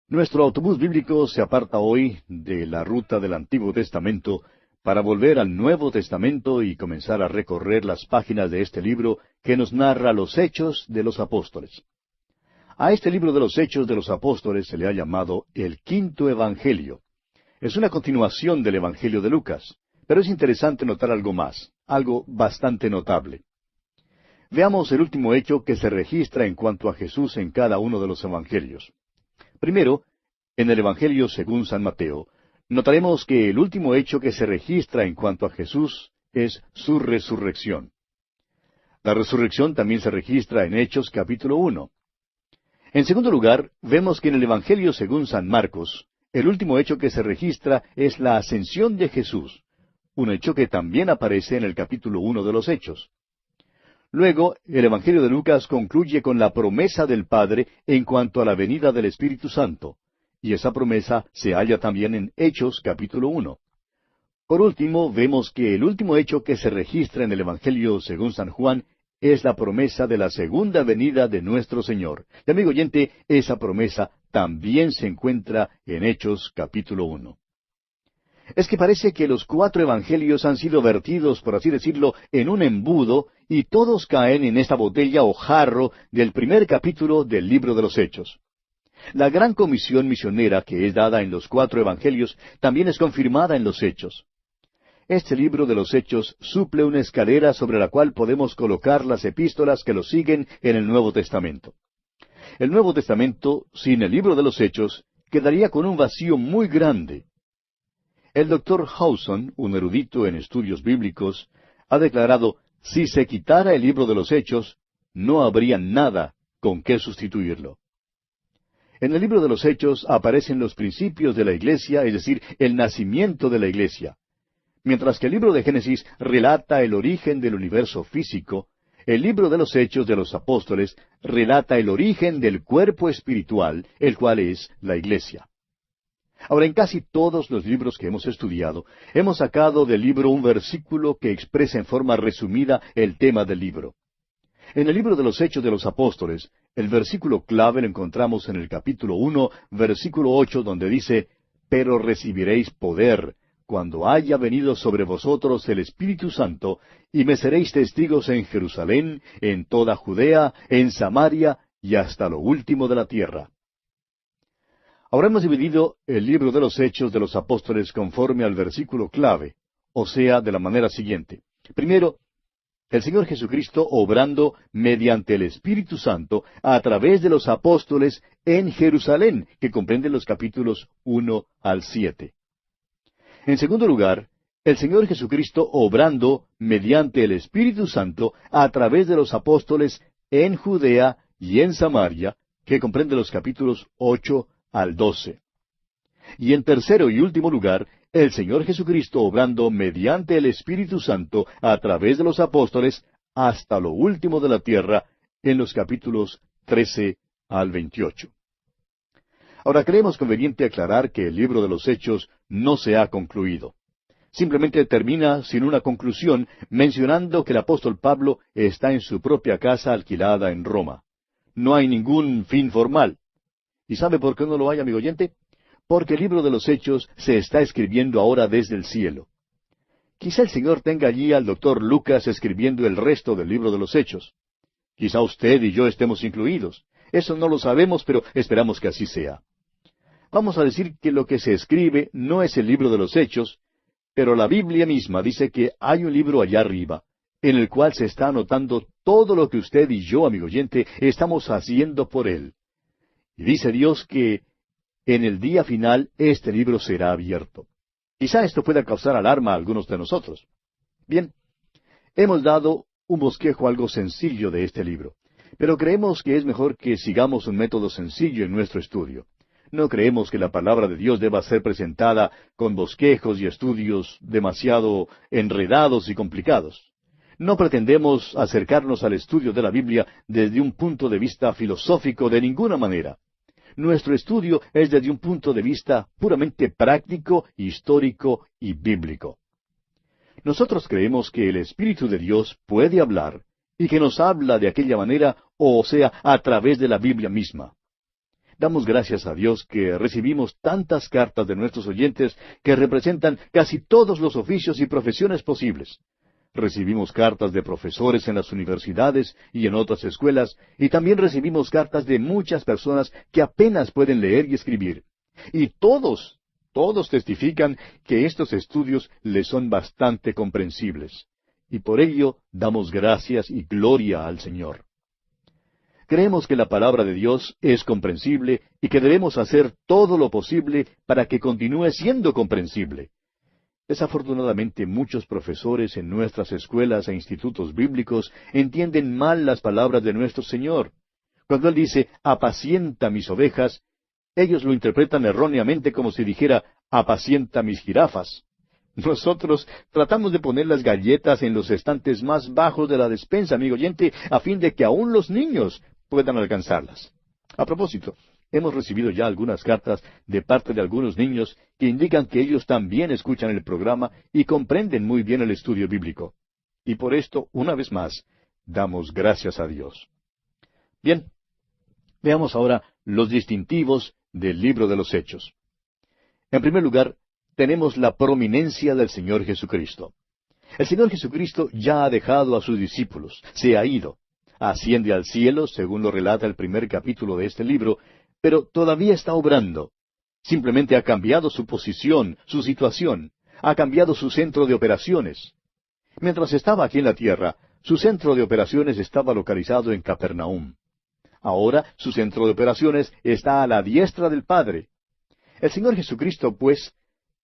Nuestro autobús bíblico se aparta hoy de la ruta del Antiguo Testamento para volver al Nuevo Testamento y comenzar a recorrer las páginas de este libro que nos narra los hechos de los apóstoles. A este libro de los hechos de los apóstoles se le ha llamado el Quinto Evangelio. Es una continuación del Evangelio de Lucas, pero es interesante notar algo más, algo bastante notable. Veamos el último hecho que se registra en cuanto a Jesús en cada uno de los evangelios. Primero, en el Evangelio según San Mateo, notaremos que el último hecho que se registra en cuanto a Jesús es su resurrección. La resurrección también se registra en Hechos capítulo 1. En segundo lugar, vemos que en el Evangelio según San Marcos, el último hecho que se registra es la ascensión de Jesús, un hecho que también aparece en el capítulo 1 de los Hechos. Luego, el Evangelio de Lucas concluye con la promesa del Padre en cuanto a la venida del Espíritu Santo, y esa promesa se halla también en Hechos capítulo 1. Por último, vemos que el último hecho que se registra en el Evangelio según San Juan es la promesa de la segunda venida de nuestro Señor. Y amigo oyente, esa promesa también se encuentra en Hechos capítulo 1. Es que parece que los cuatro evangelios han sido vertidos, por así decirlo, en un embudo, y todos caen en esta botella o jarro del primer capítulo del libro de los Hechos. La gran comisión misionera que es dada en los cuatro evangelios también es confirmada en los Hechos. Este libro de los Hechos suple una escalera sobre la cual podemos colocar las epístolas que lo siguen en el Nuevo Testamento. El Nuevo Testamento, sin el libro de los Hechos, quedaría con un vacío muy grande. El Dr. Howson, un erudito en estudios bíblicos, ha declarado, si se quitara el libro de los Hechos, no habría nada con qué sustituirlo. En el libro de los Hechos aparecen los principios de la Iglesia, es decir, el nacimiento de la Iglesia. Mientras que el libro de Génesis relata el origen del universo físico, el libro de los Hechos de los Apóstoles relata el origen del cuerpo espiritual, el cual es la Iglesia. Ahora, en casi todos los libros que hemos estudiado, hemos sacado del libro un versículo que expresa en forma resumida el tema del libro. En el libro de los Hechos de los Apóstoles, el versículo clave lo encontramos en el capítulo 1, versículo 8, donde dice, «Pero recibiréis poder, cuando haya venido sobre vosotros el Espíritu Santo, y me seréis testigos en Jerusalén, en toda Judea, en Samaria, y hasta lo último de la tierra». Ahora hemos dividido el libro de los Hechos de los Apóstoles conforme al versículo clave, o sea, de la manera siguiente. Primero, el Señor Jesucristo obrando mediante el Espíritu Santo a través de los apóstoles en Jerusalén, que comprenden los capítulos 1 al 7. En segundo lugar, el Señor Jesucristo obrando mediante el Espíritu Santo a través de los apóstoles en Judea y en Samaria, que comprende los capítulos 8 al 12. Y en tercero y último lugar, el Señor Jesucristo obrando mediante el Espíritu Santo a través de los apóstoles hasta lo último de la tierra, en los capítulos 13 al 28. Ahora creemos conveniente aclarar que el libro de los Hechos no se ha concluido. Simplemente termina sin una conclusión, mencionando que el apóstol Pablo está en su propia casa alquilada en Roma. No hay ningún fin formal. ¿Y sabe por qué no lo hay, amigo oyente? Porque el libro de los Hechos se está escribiendo ahora desde el cielo. Quizá el Señor tenga allí al doctor Lucas escribiendo el resto del libro de los Hechos. Quizá usted y yo estemos incluidos. Eso no lo sabemos, pero esperamos que así sea. Vamos a decir que lo que se escribe no es el libro de los Hechos, pero la Biblia misma dice que hay un libro allá arriba, en el cual se está anotando todo lo que usted y yo, amigo oyente, estamos haciendo por él. Y dice Dios que en el día final este libro será abierto. Quizá esto pueda causar alarma a algunos de nosotros. Bien, hemos dado un bosquejo algo sencillo de este libro, pero creemos que es mejor que sigamos un método sencillo en nuestro estudio. No creemos que la palabra de Dios deba ser presentada con bosquejos y estudios demasiado enredados y complicados. No pretendemos acercarnos al estudio de la Biblia desde un punto de vista filosófico de ninguna manera. Nuestro estudio es desde un punto de vista puramente práctico, histórico y bíblico. Nosotros creemos que el Espíritu de Dios puede hablar y que nos habla de aquella manera, o sea, a través de la Biblia misma. Damos gracias a Dios que recibimos tantas cartas de nuestros oyentes que representan casi todos los oficios y profesiones posibles. Recibimos cartas de profesores en las universidades y en otras escuelas, y también recibimos cartas de muchas personas que apenas pueden leer y escribir. Y todos testifican que estos estudios les son bastante comprensibles. Y por ello damos gracias y gloria al Señor. Creemos que la palabra de Dios es comprensible y que debemos hacer todo lo posible para que continúe siendo comprensible. Desafortunadamente, muchos profesores en nuestras escuelas e institutos bíblicos entienden mal las palabras de nuestro Señor. Cuando Él dice, apacienta mis ovejas, ellos lo interpretan erróneamente como si dijera, apacienta mis jirafas. Nosotros tratamos de poner las galletas en los estantes más bajos de la despensa, amigo oyente, a fin de que aún los niños puedan alcanzarlas. A propósito, hemos recibido ya algunas cartas de parte de algunos niños que indican que ellos también escuchan el programa y comprenden muy bien el estudio bíblico. Y por esto, una vez más, damos gracias a Dios. Bien, veamos ahora los distintivos del libro de los Hechos. En primer lugar, tenemos la prominencia del Señor Jesucristo. El Señor Jesucristo ya ha dejado a sus discípulos, se ha ido. Asciende al cielo, según lo relata el primer capítulo de este libro, pero todavía está obrando. Simplemente ha cambiado su posición, su situación, ha cambiado su centro de operaciones. Mientras estaba aquí en la tierra, su centro de operaciones estaba localizado en Capernaum. Ahora su centro de operaciones está a la diestra del Padre. El Señor Jesucristo, pues,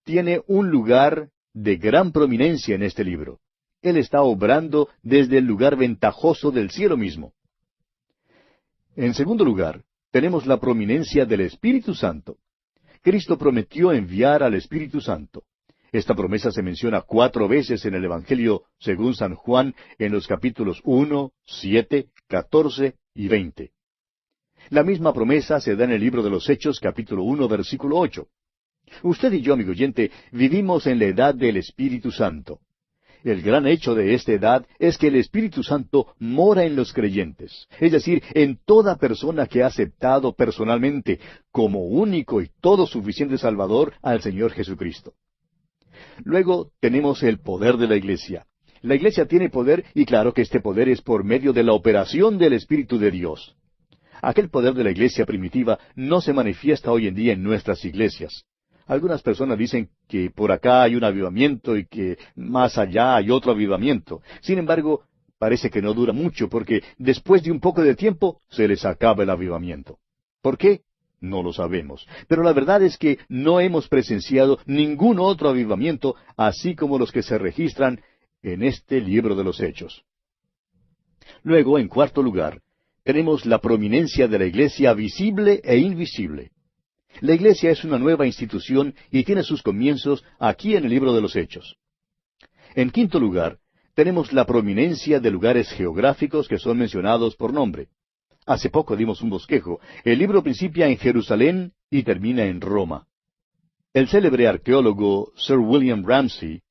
tiene un lugar de gran prominencia en este libro. Él está obrando desde el lugar ventajoso del cielo mismo. En segundo lugar, tenemos la prominencia del Espíritu Santo. Cristo prometió enviar al Espíritu Santo. Esta promesa se menciona 4 veces en el Evangelio según San Juan en los capítulos 1, 7, 14 y 20. La misma promesa se da en el libro de los Hechos, capítulo 1, versículo 8. Usted y yo, amigo oyente, vivimos en la edad del Espíritu Santo. El gran hecho de esta edad es que el Espíritu Santo mora en los creyentes, es decir, en toda persona que ha aceptado personalmente como único y todo suficiente Salvador al Señor Jesucristo. Luego tenemos el poder de la Iglesia. La Iglesia tiene poder y claro que este poder es por medio de la operación del Espíritu de Dios. Aquel poder de la Iglesia primitiva no se manifiesta hoy en día en nuestras iglesias. Algunas personas dicen que por acá hay un avivamiento y que más allá hay otro avivamiento. Sin embargo, parece que no dura mucho porque después de un poco de tiempo se les acaba el avivamiento. ¿Por qué? No lo sabemos. Pero la verdad es que no hemos presenciado ningún otro avivamiento así como los que se registran en este libro de los Hechos. Luego, en cuarto lugar, tenemos la prominencia de la Iglesia visible e invisible. La Iglesia es una nueva institución y tiene sus comienzos aquí en el libro de los Hechos. En quinto lugar, tenemos la prominencia de lugares geográficos que son mencionados por nombre. Hace poco dimos un bosquejo. El libro principia en Jerusalén y termina en Roma. El célebre arqueólogo Sir William Ramsay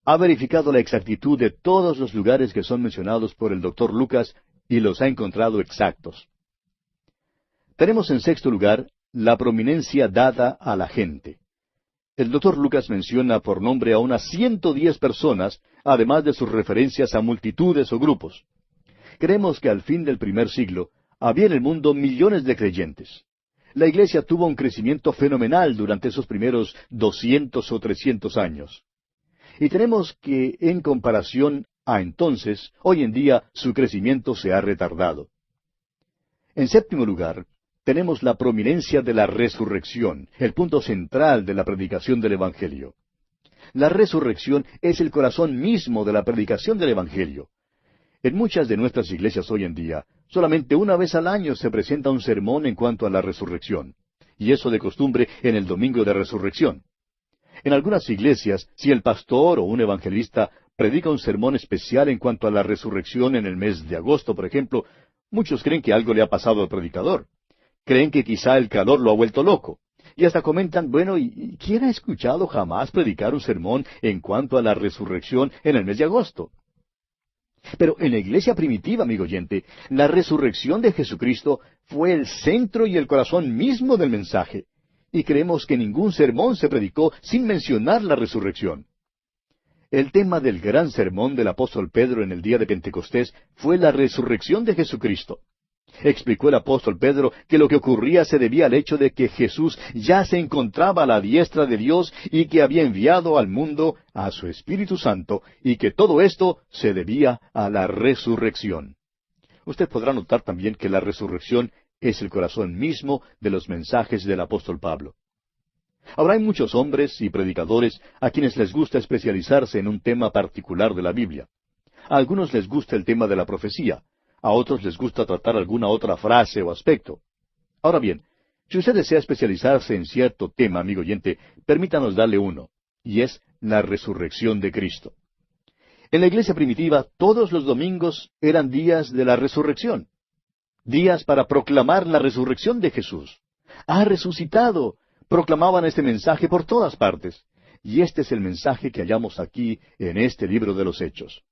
ha verificado la exactitud de todos los lugares que son mencionados por el Dr. Lucas y los ha encontrado exactos. Tenemos en sexto lugar la prominencia dada a la gente. El Dr. Lucas menciona por nombre a unas 110 personas, además de sus referencias a multitudes o grupos. Creemos que al fin del primer siglo había en el mundo millones de creyentes. La Iglesia tuvo un crecimiento fenomenal durante esos primeros 200 o 300 años. Y tenemos que, en comparación a entonces, hoy en día su crecimiento se ha retardado. En séptimo lugar, tenemos la prominencia de la resurrección, el punto central de la predicación del Evangelio. La resurrección es el corazón mismo de la predicación del Evangelio. En muchas de nuestras iglesias hoy en día, solamente una vez al año se presenta un sermón en cuanto a la resurrección, y eso de costumbre en el domingo de resurrección. En algunas iglesias, si el pastor o un evangelista predica un sermón especial en cuanto a la resurrección en el mes de agosto, por ejemplo, muchos creen que algo le ha pasado al predicador. Creen que quizá el calor lo ha vuelto loco. Y hasta comentan, bueno, ¿y quién ha escuchado jamás predicar un sermón en cuanto a la resurrección en el mes de agosto? Pero en la iglesia primitiva, amigo oyente, la resurrección de Jesucristo fue el centro y el corazón mismo del mensaje. Y creemos que ningún sermón se predicó sin mencionar la resurrección. El tema del gran sermón del apóstol Pedro en el día de Pentecostés fue la resurrección de Jesucristo. Explicó el apóstol Pedro que lo que ocurría se debía al hecho de que Jesús ya se encontraba a la diestra de Dios y que había enviado al mundo a su Espíritu Santo y que todo esto se debía a la resurrección. Usted podrá notar también que la resurrección es el corazón mismo de los mensajes del apóstol Pablo. Ahora hay muchos hombres y predicadores a quienes les gusta especializarse en un tema particular de la Biblia. A algunos les gusta el tema de la profecía. A otros les gusta tratar alguna otra frase o aspecto. Ahora bien, si usted desea especializarse en cierto tema, amigo oyente, permítanos darle uno, y es la resurrección de Cristo. En la iglesia primitiva, todos los domingos eran días de la resurrección, días para proclamar la resurrección de Jesús. ¡Ha resucitado! Proclamaban este mensaje por todas partes, y este es el mensaje que hallamos aquí en este libro de los Hechos.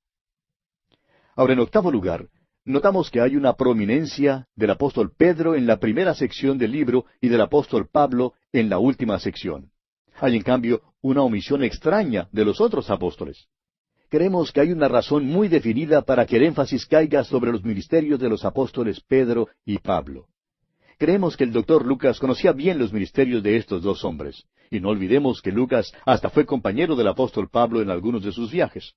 Ahora, en octavo lugar, notamos que hay una prominencia del apóstol Pedro en la primera sección del libro y del apóstol Pablo en la última sección. Hay, en cambio, una omisión extraña de los otros apóstoles. Creemos que hay una razón muy definida para que el énfasis caiga sobre los ministerios de los apóstoles Pedro y Pablo. Creemos que el doctor Lucas conocía bien los ministerios de estos dos hombres, y no olvidemos que Lucas hasta fue compañero del apóstol Pablo en algunos de sus viajes.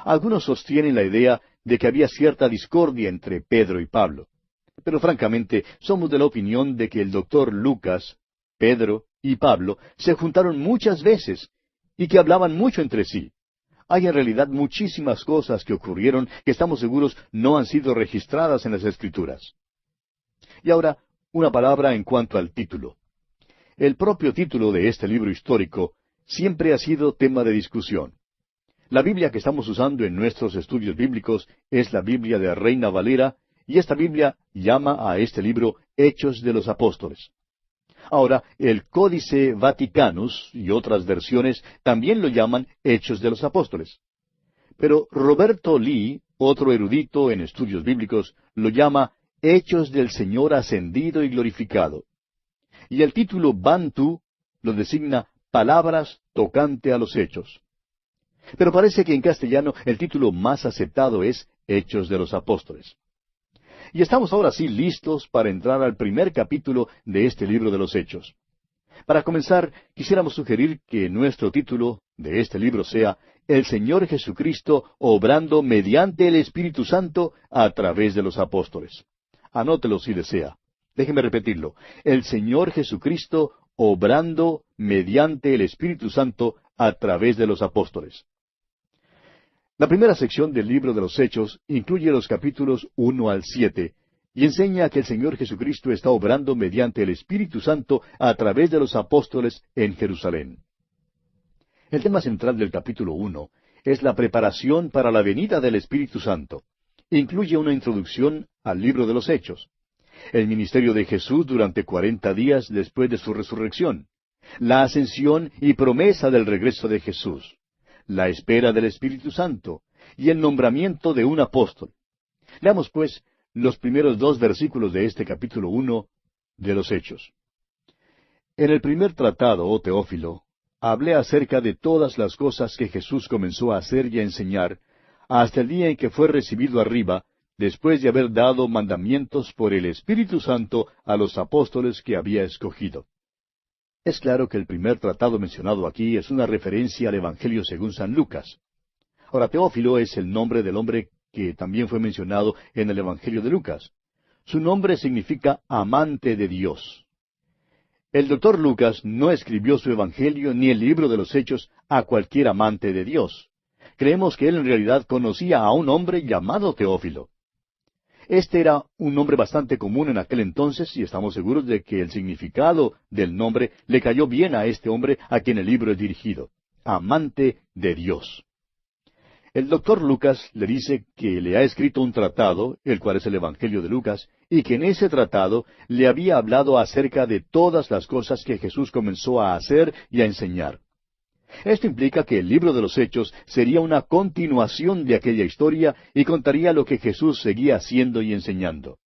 Algunos sostienen la idea de que había cierta discordia entre Pedro y Pablo. Pero francamente, somos de la opinión de que el doctor Lucas, Pedro y Pablo se juntaron muchas veces y que hablaban mucho entre sí. Hay en realidad muchísimas cosas que ocurrieron que estamos seguros no han sido registradas en las Escrituras. Y ahora, una palabra en cuanto al título. El propio título de este libro histórico siempre ha sido tema de discusión. La Biblia que estamos usando en nuestros estudios bíblicos es la Biblia de Reina Valera, y esta Biblia llama a este libro Hechos de los Apóstoles. Ahora, el Códice Vaticanus y otras versiones también lo llaman Hechos de los Apóstoles. Pero Roberto Lee, otro erudito en estudios bíblicos, lo llama Hechos del Señor ascendido y glorificado. Y el título Bantu lo designa Palabras tocante a los Hechos. Pero parece que en castellano el título más aceptado es Hechos de los Apóstoles. Y estamos ahora sí listos para entrar al primer capítulo de este libro de los Hechos. Para comenzar, quisiéramos sugerir que nuestro título de este libro sea El Señor Jesucristo obrando mediante el Espíritu Santo a través de los apóstoles. Anótelo si desea. Déjeme repetirlo. El Señor Jesucristo obrando mediante el Espíritu Santo a través de los apóstoles. La primera sección del libro de los Hechos incluye los capítulos 1 al 7 y enseña que el Señor Jesucristo está obrando mediante el Espíritu Santo a través de los apóstoles en Jerusalén. El tema central del capítulo 1 es la preparación para la venida del Espíritu Santo. Incluye una introducción al libro de los Hechos, el ministerio de Jesús durante 40 días después de su resurrección, la ascensión y promesa del regreso de Jesús, la espera del Espíritu Santo y el nombramiento de un apóstol. Leamos, pues, los primeros 2 versículos de este capítulo 1 de los Hechos. En el primer tratado, oh Teófilo, hablé acerca de todas las cosas que Jesús comenzó a hacer y a enseñar, hasta el día en que fue recibido arriba, después de haber dado mandamientos por el Espíritu Santo a los apóstoles que había escogido. Es claro que el primer tratado mencionado aquí es una referencia al Evangelio según San Lucas. Ahora, Teófilo es el nombre del hombre que también fue mencionado en el Evangelio de Lucas. Su nombre significa amante de Dios. El doctor Lucas no escribió su Evangelio ni el libro de los Hechos a cualquier amante de Dios. Creemos que él en realidad conocía a un hombre llamado Teófilo. Este era un nombre bastante común en aquel entonces y estamos seguros de que el significado del nombre le cayó bien a este hombre a quien el libro es dirigido. Amante de Dios. El doctor Lucas le dice que le ha escrito un tratado, el cual es el Evangelio de Lucas, y que en ese tratado le había hablado acerca de todas las cosas que Jesús comenzó a hacer y a enseñar. Esto implica que el libro de los Hechos sería una continuación de aquella historia y contaría lo que Jesús seguía haciendo y enseñando.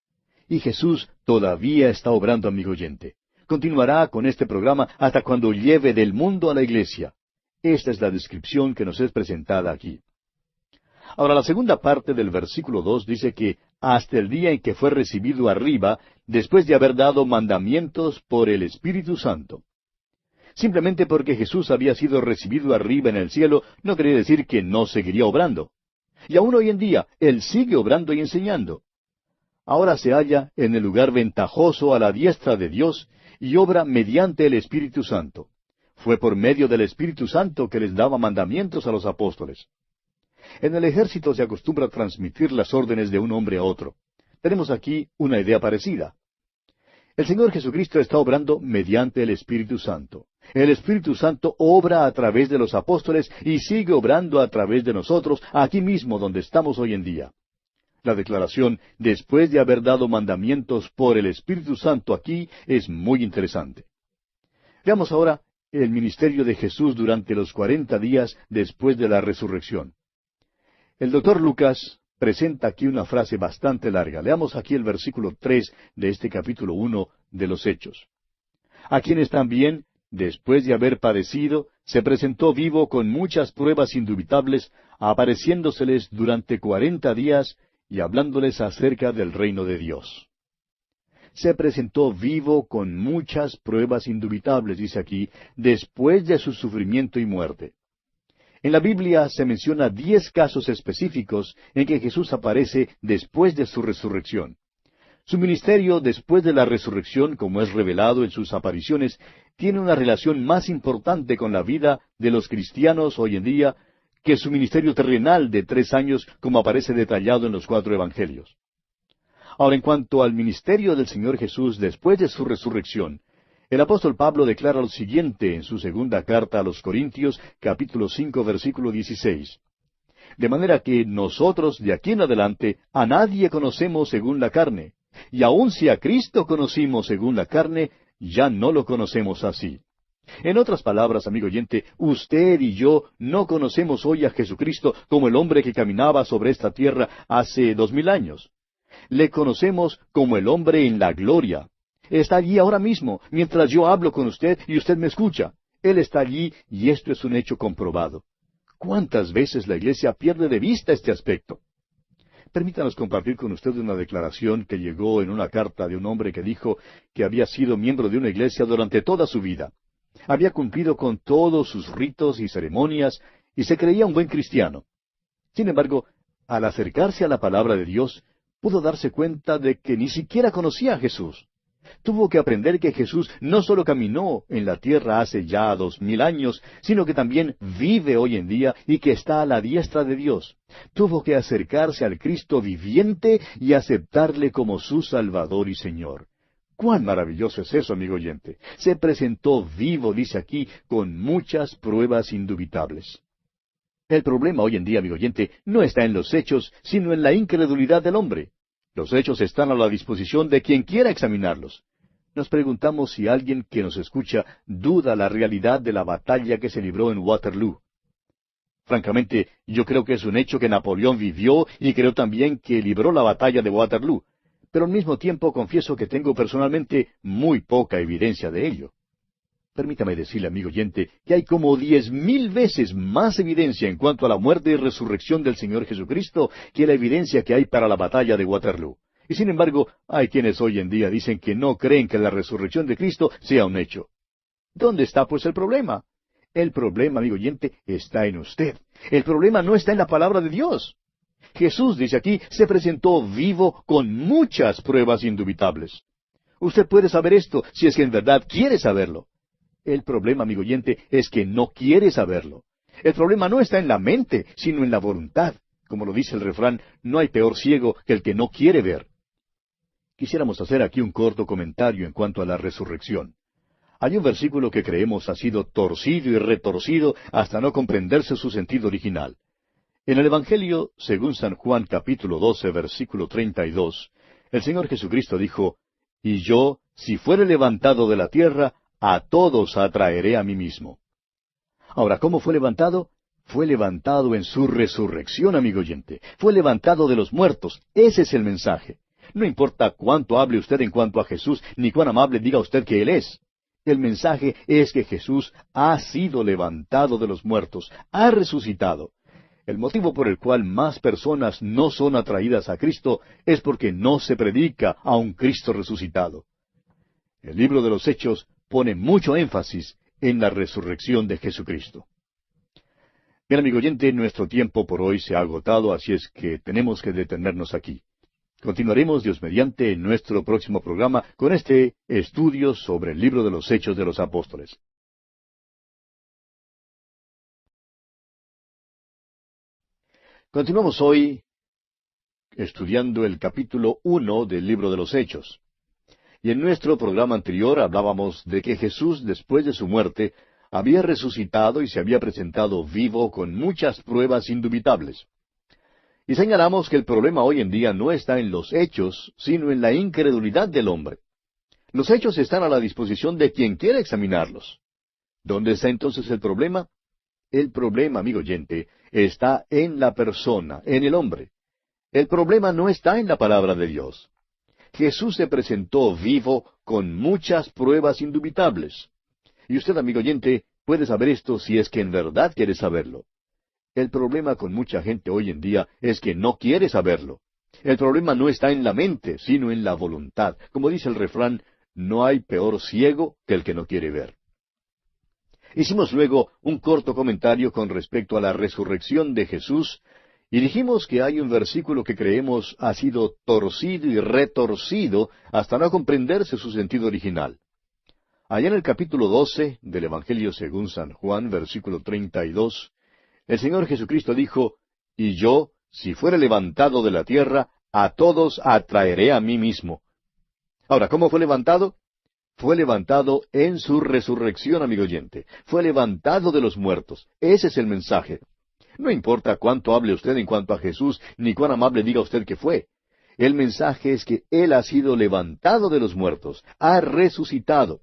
Y Jesús todavía está obrando, amigo oyente. Continuará con este programa hasta cuando lleve del mundo a la iglesia. Esta es la descripción que nos es presentada aquí. Ahora, la segunda parte del versículo 2 dice que hasta el día en que fue recibido arriba, después de haber dado mandamientos por el Espíritu Santo. Simplemente porque Jesús había sido recibido arriba en el cielo, no quería decir que no seguiría obrando. Y aún hoy en día, Él sigue obrando y enseñando. Ahora se halla en el lugar ventajoso a la diestra de Dios y obra mediante el Espíritu Santo. Fue por medio del Espíritu Santo que les daba mandamientos a los apóstoles. En el ejército se acostumbra a transmitir las órdenes de un hombre a otro. Tenemos aquí una idea parecida. El Señor Jesucristo está obrando mediante el Espíritu Santo. El Espíritu Santo obra a través de los apóstoles y sigue obrando a través de nosotros, aquí mismo donde estamos hoy en día. La declaración, después de haber dado mandamientos por el Espíritu Santo aquí, es muy interesante. Veamos ahora el ministerio de Jesús durante los 40 días después de la resurrección. El doctor Lucas presenta aquí una frase bastante larga. Leamos aquí el versículo 3 de este capítulo 1 de los Hechos. A quienes también, después de haber padecido, se presentó vivo con muchas pruebas indubitables, apareciéndoseles durante 40 días y hablándoles acerca del reino de Dios. Se presentó vivo con muchas pruebas indubitables, dice aquí, después de su sufrimiento y muerte. En la Biblia se menciona 10 casos específicos en que Jesús aparece después de su resurrección. Su ministerio después de la resurrección, como es revelado en sus apariciones, tiene una relación más importante con la vida de los cristianos hoy en día que su ministerio terrenal de 3 años, como aparece detallado en los 4 evangelios. Ahora, en cuanto al ministerio del Señor Jesús después de su resurrección, el apóstol Pablo declara lo siguiente en su segunda carta a los Corintios, capítulo 5, versículo 16. De manera que nosotros de aquí en adelante a nadie conocemos según la carne, y aun si a Cristo conocimos según la carne, ya no lo conocemos así. En otras palabras, amigo oyente, usted y yo no conocemos hoy a Jesucristo como el hombre que caminaba sobre esta tierra hace 2000 años. Le conocemos como el hombre en la gloria. Está allí ahora mismo, mientras yo hablo con usted y usted me escucha. Él está allí y esto es un hecho comprobado. ¿Cuántas veces la Iglesia pierde de vista este aspecto? Permítanos compartir con usted una declaración que llegó en una carta de un hombre que dijo que había sido miembro de una iglesia durante toda su vida. Había cumplido con todos sus ritos y ceremonias y se creía un buen cristiano. Sin embargo, al acercarse a la palabra de Dios, pudo darse cuenta de que ni siquiera conocía a Jesús. Tuvo que aprender que Jesús no solo caminó en la tierra hace ya 2000 años, sino que también vive hoy en día y que está a la diestra de Dios. Tuvo que acercarse al Cristo viviente y aceptarle como su Salvador y Señor. ¡Cuán maravilloso es eso, amigo oyente! Se presentó vivo, dice aquí, con muchas pruebas indubitables. El problema hoy en día, amigo oyente, no está en los hechos, sino en la incredulidad del hombre. Los hechos están a la disposición de quien quiera examinarlos. Nos preguntamos si alguien que nos escucha duda la realidad de la batalla que se libró en Waterloo. Francamente, yo creo que es un hecho que Napoleón vivió y creo también que libró la batalla de Waterloo. Pero al mismo tiempo confieso que tengo personalmente muy poca evidencia de ello. Permítame decirle, amigo oyente, que hay como 10,000 veces más evidencia en cuanto a la muerte y resurrección del Señor Jesucristo que la evidencia que hay para la batalla de Waterloo. Y sin embargo, hay quienes hoy en día dicen que no creen que la resurrección de Cristo sea un hecho. ¿Dónde está pues el problema? El problema, amigo oyente, está en usted. El problema no está en la palabra de Dios. Jesús, dice aquí, se presentó vivo con muchas pruebas indubitables. Usted puede saber esto si es que en verdad quiere saberlo. El problema, amigo oyente, es que no quiere saberlo. El problema no está en la mente, sino en la voluntad. Como lo dice el refrán, no hay peor ciego que el que no quiere ver. Quisiéramos hacer aquí un corto comentario en cuanto a la resurrección. Hay un versículo que creemos ha sido torcido y retorcido hasta no comprenderse su sentido original. En el Evangelio, según San Juan capítulo 12, versículo 32, el Señor Jesucristo dijo, «Y yo, si fuere levantado de la tierra, a todos atraeré a mí mismo». Ahora, ¿cómo fue levantado? Fue levantado en su resurrección, amigo oyente. Fue levantado de los muertos. Ese es el mensaje. No importa cuánto hable usted en cuanto a Jesús, ni cuán amable diga usted que Él es. El mensaje es que Jesús ha sido levantado de los muertos, ha resucitado. El motivo por el cual más personas no son atraídas a Cristo es porque no se predica a un Cristo resucitado. El libro de los Hechos pone mucho énfasis en la resurrección de Jesucristo. Bien, amigo oyente, nuestro tiempo por hoy se ha agotado, así es que tenemos que detenernos aquí. Continuaremos, Dios mediante, en nuestro próximo programa con este estudio sobre el libro de los Hechos de los Apóstoles. Continuamos hoy estudiando el capítulo 1 del libro de los Hechos. Y en nuestro programa anterior hablábamos de que Jesús, después de su muerte, había resucitado y se había presentado vivo con muchas pruebas indubitables. Y señalamos que el problema hoy en día no está en los hechos, sino en la incredulidad del hombre. Los hechos están a la disposición de quien quiera examinarlos. ¿Dónde está entonces el problema? El problema, amigo oyente, está en la persona, en el hombre. El problema no está en la palabra de Dios. Jesús se presentó vivo con muchas pruebas indubitables. Y usted, amigo oyente, puede saber esto si es que en verdad quiere saberlo. El problema con mucha gente hoy en día es que no quiere saberlo. El problema no está en la mente, sino en la voluntad. Como dice el refrán, no hay peor ciego que el que no quiere ver. Hicimos luego un corto comentario con respecto a la resurrección de Jesús, y dijimos que hay un versículo que creemos ha sido torcido y retorcido hasta no comprenderse su sentido original. Allá en el capítulo 12 del Evangelio según San Juan, versículo 32, el Señor Jesucristo dijo, «Y yo, si fuere levantado de la tierra, a todos atraeré a mí mismo». Ahora, ¿cómo fue levantado? Fue levantado en su resurrección, amigo oyente. Fue levantado de los muertos. Ese es el mensaje. No importa cuánto hable usted en cuanto a Jesús, ni cuán amable diga usted que fue. El mensaje es que Él ha sido levantado de los muertos, ha resucitado.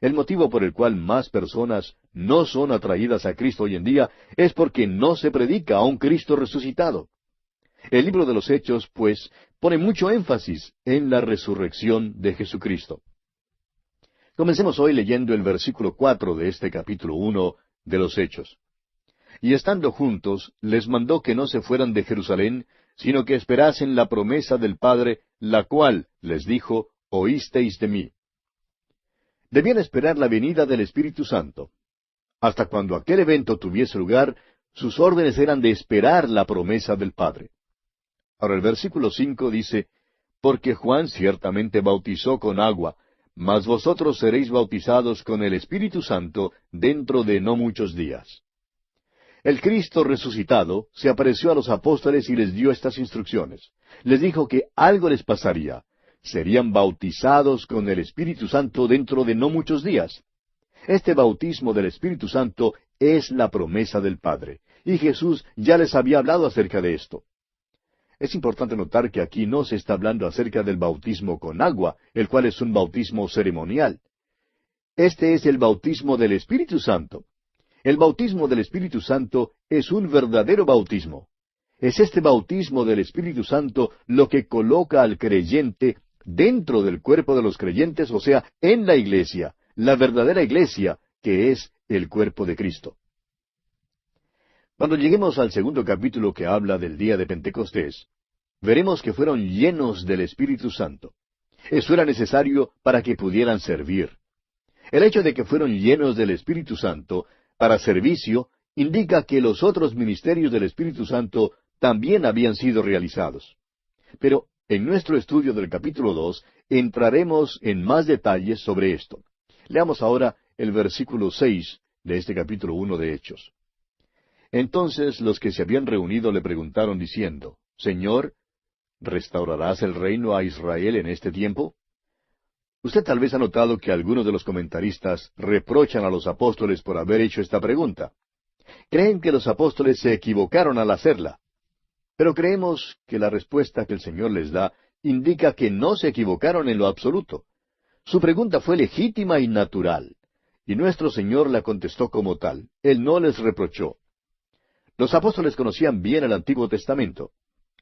El motivo por el cual más personas no son atraídas a Cristo hoy en día es porque no se predica a un Cristo resucitado. El libro de los Hechos, pues, pone mucho énfasis en la resurrección de Jesucristo. Comencemos hoy leyendo el versículo 4 de este capítulo 1 de los Hechos. Y estando juntos, les mandó que no se fueran de Jerusalén, sino que esperasen la promesa del Padre, la cual, les dijo, oísteis de mí. Debían esperar la venida del Espíritu Santo. Hasta cuando aquel evento tuviese lugar, sus órdenes eran de esperar la promesa del Padre. Ahora el versículo 5 dice, «Porque Juan ciertamente bautizó con agua, mas vosotros seréis bautizados con el Espíritu Santo dentro de no muchos días». El Cristo resucitado se apareció a los apóstoles y les dio estas instrucciones. Les dijo que algo les pasaría. Serían bautizados con el Espíritu Santo dentro de no muchos días. Este bautismo del Espíritu Santo es la promesa del Padre, y Jesús ya les había hablado acerca de esto. Es importante notar que aquí no se está hablando acerca del bautismo con agua, el cual es un bautismo ceremonial. Este es el bautismo del Espíritu Santo. El bautismo del Espíritu Santo es un verdadero bautismo. Es este bautismo del Espíritu Santo lo que coloca al creyente dentro del cuerpo de los creyentes, o sea, en la iglesia, la verdadera iglesia, que es el cuerpo de Cristo. Cuando lleguemos al segundo capítulo que habla del día de Pentecostés, veremos que fueron llenos del Espíritu Santo. Eso era necesario para que pudieran servir. El hecho de que fueron llenos del Espíritu Santo para servicio indica que los otros ministerios del Espíritu Santo también habían sido realizados. Pero en nuestro estudio del capítulo 2 entraremos en más detalles sobre esto. Leamos ahora el versículo 6 de este capítulo 1 de Hechos. Entonces los que se habían reunido le preguntaron diciendo, Señor, ¿restaurarás el reino a Israel en este tiempo? Usted tal vez ha notado que algunos de los comentaristas reprochan a los apóstoles por haber hecho esta pregunta. Creen que los apóstoles se equivocaron al hacerla. Pero creemos que la respuesta que el Señor les da indica que no se equivocaron en lo absoluto. Su pregunta fue legítima y natural. Y nuestro Señor la contestó como tal. Él no les reprochó. Los apóstoles conocían bien el Antiguo Testamento.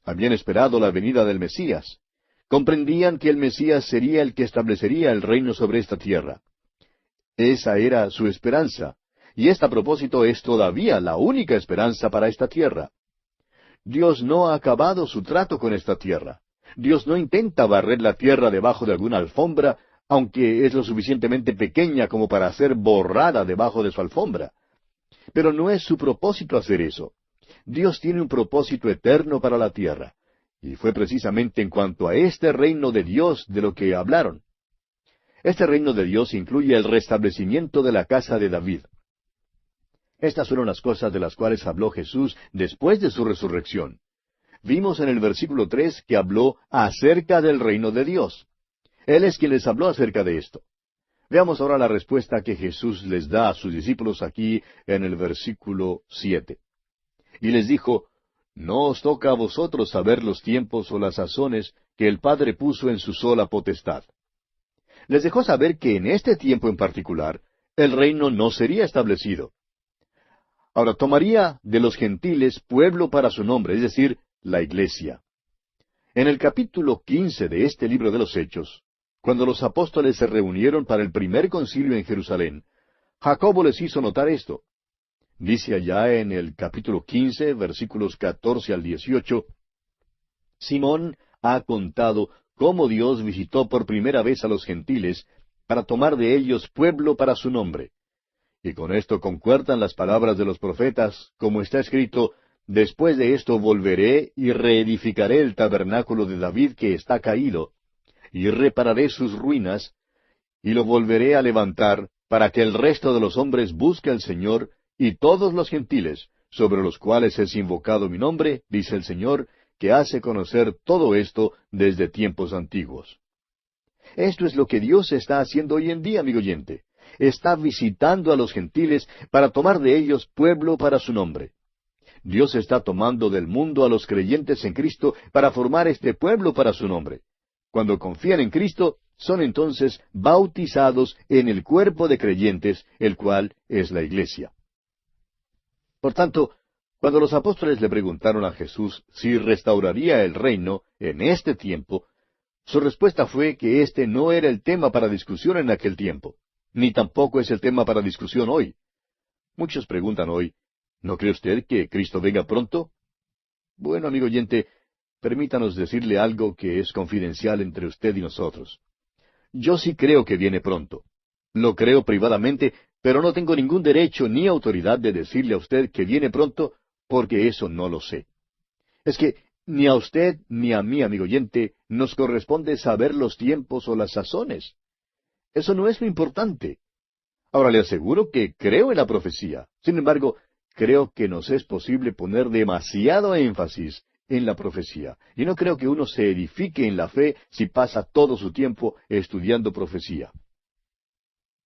Habían esperado la venida del Mesías. Comprendían que el Mesías sería el que establecería el reino sobre esta tierra. Esa era su esperanza, y esta a propósito es todavía la única esperanza para esta tierra. Dios no ha acabado su trato con esta tierra. Dios no intenta barrer la tierra debajo de alguna alfombra, aunque es lo suficientemente pequeña como para ser borrada debajo de su alfombra. Pero no es su propósito hacer eso. Dios tiene un propósito eterno para la tierra, y fue precisamente en cuanto a este reino de Dios de lo que hablaron. Este reino de Dios incluye el restablecimiento de la casa de David. Estas fueron las cosas de las cuales habló Jesús después de su resurrección. Vimos en el versículo 3 que habló acerca del reino de Dios. Él es quien les habló acerca de esto. Veamos ahora la respuesta que Jesús les da a sus discípulos aquí en el versículo 7. Y les dijo, no os toca a vosotros saber los tiempos o las sazones que el Padre puso en su sola potestad. Les dejó saber que en este tiempo en particular, el reino no sería establecido. Ahora, tomaría de los gentiles pueblo para su nombre, es decir, la iglesia. En el capítulo 15 de este libro de los Hechos, cuando los apóstoles se reunieron para el primer concilio en Jerusalén, Jacobo les hizo notar esto. Dice allá en el capítulo 15, versículos 14 al 18, Simón ha contado cómo Dios visitó por primera vez a los gentiles para tomar de ellos pueblo para su nombre. Y con esto concuerdan las palabras de los profetas, como está escrito, después de esto volveré y reedificaré el tabernáculo de David que está caído, y repararé sus ruinas, y lo volveré a levantar, para que el resto de los hombres busque al Señor, y todos los gentiles, sobre los cuales es invocado mi nombre, dice el Señor, que hace conocer todo esto desde tiempos antiguos. Esto es lo que Dios está haciendo hoy en día, amigo oyente. Está visitando a los gentiles para tomar de ellos pueblo para su nombre. Dios está tomando del mundo a los creyentes en Cristo para formar este pueblo para su nombre. Cuando confían en Cristo, son entonces bautizados en el cuerpo de creyentes, el cual es la iglesia. Por tanto, cuando los apóstoles le preguntaron a Jesús si restauraría el reino en este tiempo, su respuesta fue que este no era el tema para discusión en aquel tiempo, ni tampoco es el tema para discusión hoy. Muchos preguntan hoy, ¿no cree usted que Cristo venga pronto? Bueno, amigo oyente, permítanos decirle algo que es confidencial entre usted y nosotros. Yo sí creo que viene pronto. Lo creo privadamente, pero no tengo ningún derecho ni autoridad de decirle a usted que viene pronto, porque eso no lo sé. Es que ni a usted ni a mí, amigo oyente, nos corresponde saber los tiempos o las sazones. Eso no es lo importante. Ahora le aseguro que creo en la profecía. Sin embargo, creo que nos es posible poner demasiado énfasis en la profecía. Y no creo que uno se edifique en la fe si pasa todo su tiempo estudiando profecía.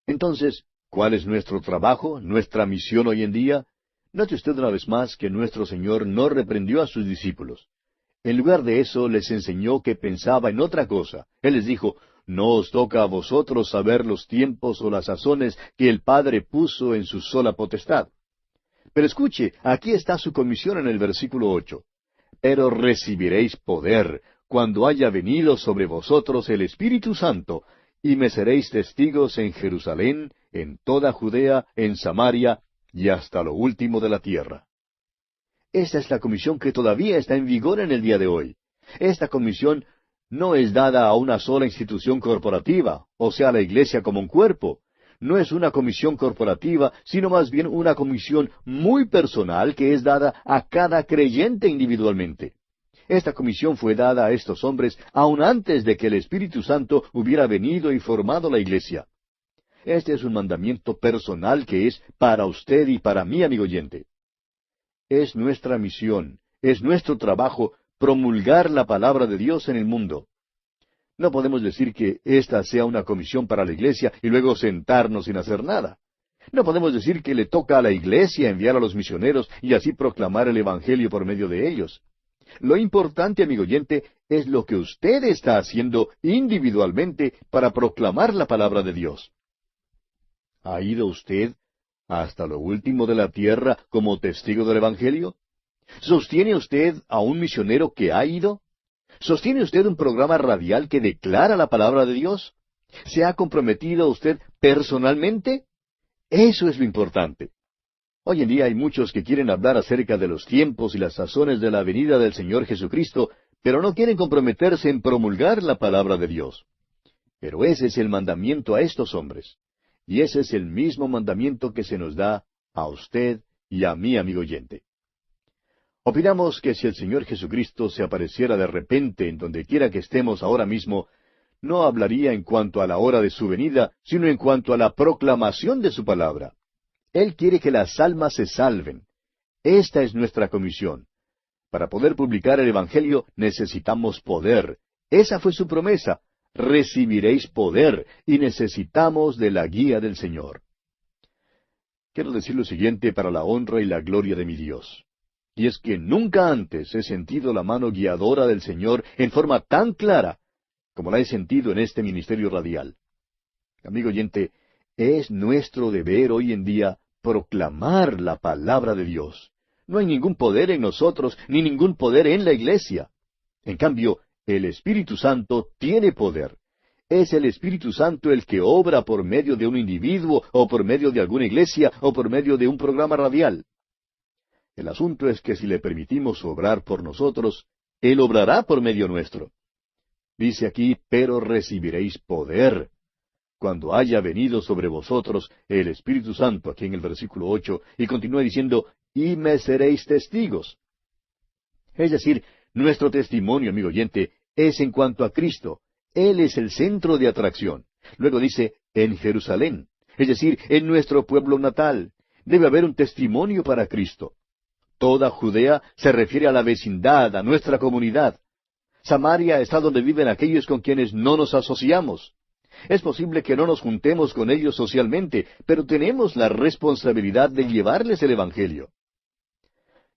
Entonces, ¿cuál es nuestro trabajo, nuestra misión hoy en día? Note usted una vez más que nuestro Señor no reprendió a sus discípulos. En lugar de eso, les enseñó que pensaba en otra cosa. Él les dijo, no os toca a vosotros saber los tiempos o las sazones que el Padre puso en su sola potestad. Pero escuche, aquí está su comisión en el versículo 8. Pero recibiréis poder cuando haya venido sobre vosotros el Espíritu Santo, y me seréis testigos en Jerusalén, en toda Judea, en Samaria, y hasta lo último de la tierra. Esta es la comisión que todavía está en vigor en el día de hoy. Esta comisión no es dada a una sola institución corporativa, o sea, la iglesia como un cuerpo. No es una comisión corporativa, sino más bien una comisión muy personal que es dada a cada creyente individualmente. Esta comisión fue dada a estos hombres aun antes de que el Espíritu Santo hubiera venido y formado la iglesia. Este es un mandamiento personal que es para usted y para mí, amigo oyente. Es nuestra misión, es nuestro trabajo promulgar la palabra de Dios en el mundo. No podemos decir que esta sea una comisión para la iglesia y luego sentarnos sin hacer nada. No podemos decir que le toca a la iglesia enviar a los misioneros y así proclamar el Evangelio por medio de ellos. Lo importante, amigo oyente, es lo que usted está haciendo individualmente para proclamar la palabra de Dios. ¿Ha ido usted hasta lo último de la tierra como testigo del Evangelio? ¿Sostiene usted a un misionero que ha ido? ¿Sostiene usted un programa radial que declara la palabra de Dios? ¿Se ha comprometido usted personalmente? Eso es lo importante. Hoy en día hay muchos que quieren hablar acerca de los tiempos y las sazones de la venida del Señor Jesucristo, pero no quieren comprometerse en promulgar la palabra de Dios. Pero ese es el mandamiento a estos hombres. Y ese es el mismo mandamiento que se nos da a usted y a mí, amigo oyente. Opinamos que si el Señor Jesucristo se apareciera de repente en donde quiera que estemos ahora mismo, no hablaría en cuanto a la hora de su venida, sino en cuanto a la proclamación de su palabra. Él quiere que las almas se salven. Esta es nuestra comisión. Para poder publicar el Evangelio necesitamos poder. Esa fue su promesa. Recibiréis poder, y necesitamos de la guía del Señor. Quiero decir lo siguiente para la honra y la gloria de mi Dios. Y es que nunca antes he sentido la mano guiadora del Señor en forma tan clara como la he sentido en este ministerio radial. Amigo oyente, es nuestro deber hoy en día proclamar la palabra de Dios. No hay ningún poder en nosotros, ni ningún poder en la iglesia. En cambio, el Espíritu Santo tiene poder. Es el Espíritu Santo el que obra por medio de un individuo, o por medio de alguna iglesia, o por medio de un programa radial. El asunto es que si le permitimos obrar por nosotros, Él obrará por medio nuestro. Dice aquí, pero recibiréis poder cuando haya venido sobre vosotros el Espíritu Santo, aquí en el versículo 8, y continúa diciendo, y me seréis testigos. Es decir, nuestro testimonio, amigo oyente, es en cuanto a Cristo. Él es el centro de atracción. Luego dice, en Jerusalén, es decir, en nuestro pueblo natal. Debe haber un testimonio para Cristo. Toda Judea se refiere a la vecindad, a nuestra comunidad. Samaria está donde viven aquellos con quienes no nos asociamos. Es posible que no nos juntemos con ellos socialmente, pero tenemos la responsabilidad de llevarles el Evangelio.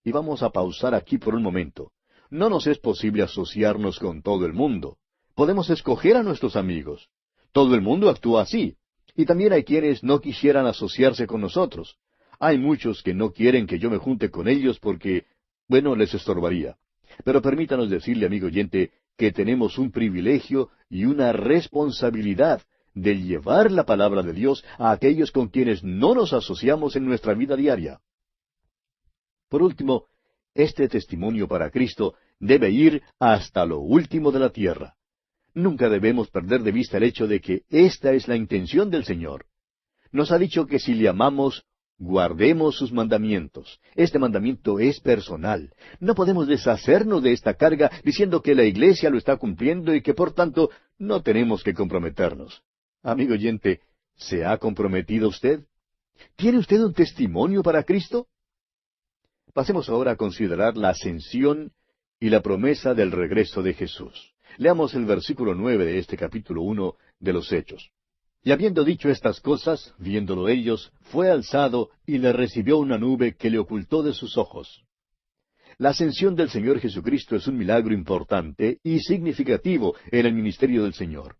Y vamos a pausar aquí por un momento. No nos es posible asociarnos con todo el mundo. Podemos escoger a nuestros amigos. Todo el mundo actúa así. Y también hay quienes no quisieran asociarse con nosotros. Hay muchos que no quieren que yo me junte con ellos porque, bueno, les estorbaría. Pero permítanos decirle, amigo oyente, que tenemos un privilegio y una responsabilidad de llevar la palabra de Dios a aquellos con quienes no nos asociamos en nuestra vida diaria. Por último, este testimonio para Cristo debe ir hasta lo último de la tierra. Nunca debemos perder de vista el hecho de que esta es la intención del Señor. Nos ha dicho que si le amamos, guardemos sus mandamientos. Este mandamiento es personal. No podemos deshacernos de esta carga diciendo que la iglesia lo está cumpliendo y que por tanto no tenemos que comprometernos. Amigo oyente, ¿se ha comprometido usted? ¿Tiene usted un testimonio para Cristo? Pasemos ahora a considerar la ascensión y la promesa del regreso de Jesús. Leamos el versículo 9 de este capítulo 1 de los Hechos. Y habiendo dicho estas cosas, viéndolo ellos, fue alzado y le recibió una nube que le ocultó de sus ojos. La ascensión del Señor Jesucristo es un milagro importante y significativo en el ministerio del Señor.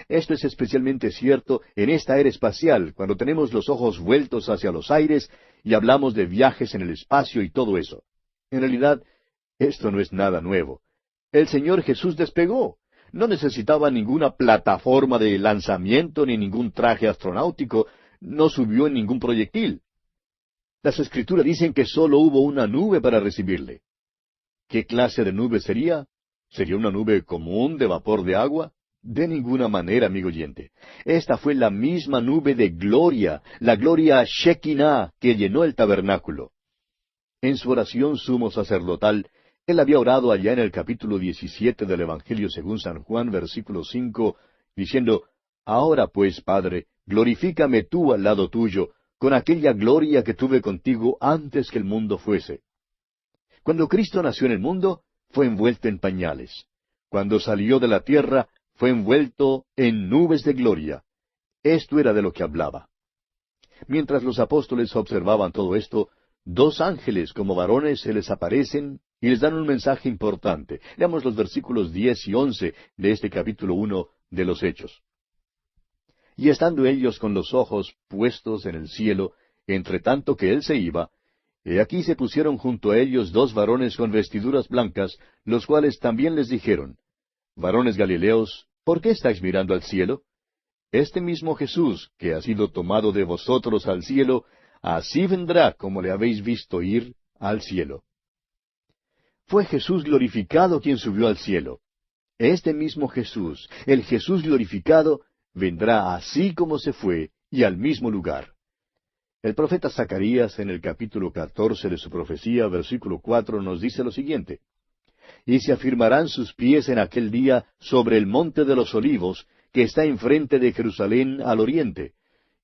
Esto es especialmente cierto en esta era espacial, cuando tenemos los ojos vueltos hacia los aires y hablamos de viajes en el espacio y todo eso. En realidad, esto no es nada nuevo. El Señor Jesús despegó. No necesitaba ninguna plataforma de lanzamiento ni ningún traje astronáutico. No subió en ningún proyectil. Las Escrituras dicen que solo hubo una nube para recibirle. ¿Qué clase de nube sería? ¿Sería una nube común de vapor de agua? De ninguna manera, amigo oyente. Esta fue la misma nube de gloria, la gloria Shekinah que llenó el tabernáculo. En su oración sumo sacerdotal, él había orado allá en el capítulo 17 del Evangelio según San Juan, versículo 5, diciendo, Ahora pues, Padre, glorifícame tú al lado tuyo, con aquella gloria que tuve contigo antes que el mundo fuese. Cuando Cristo nació en el mundo, fue envuelto en pañales. Cuando salió de la tierra, fue envuelto en nubes de gloria. Esto era de lo que hablaba. Mientras los apóstoles observaban todo esto, dos ángeles como varones se les aparecen y les dan un mensaje importante. Leamos los versículos 10 y 11 de este capítulo 1 de los Hechos. Y estando ellos con los ojos puestos en el cielo, entre tanto que él se iba, he aquí se pusieron junto a ellos dos varones con vestiduras blancas, los cuales también les dijeron, Varones Galileos, ¿por qué estáis mirando al cielo? Este mismo Jesús, que ha sido tomado de vosotros al cielo, así vendrá como le habéis visto ir al cielo. Fue Jesús glorificado quien subió al cielo. Este mismo Jesús, el Jesús glorificado, vendrá así como se fue y al mismo lugar. El profeta Zacarías, en el capítulo 14 de su profecía, versículo 4, nos dice lo siguiente, Y se afirmarán sus pies en aquel día sobre el monte de los olivos, que está enfrente de Jerusalén al oriente,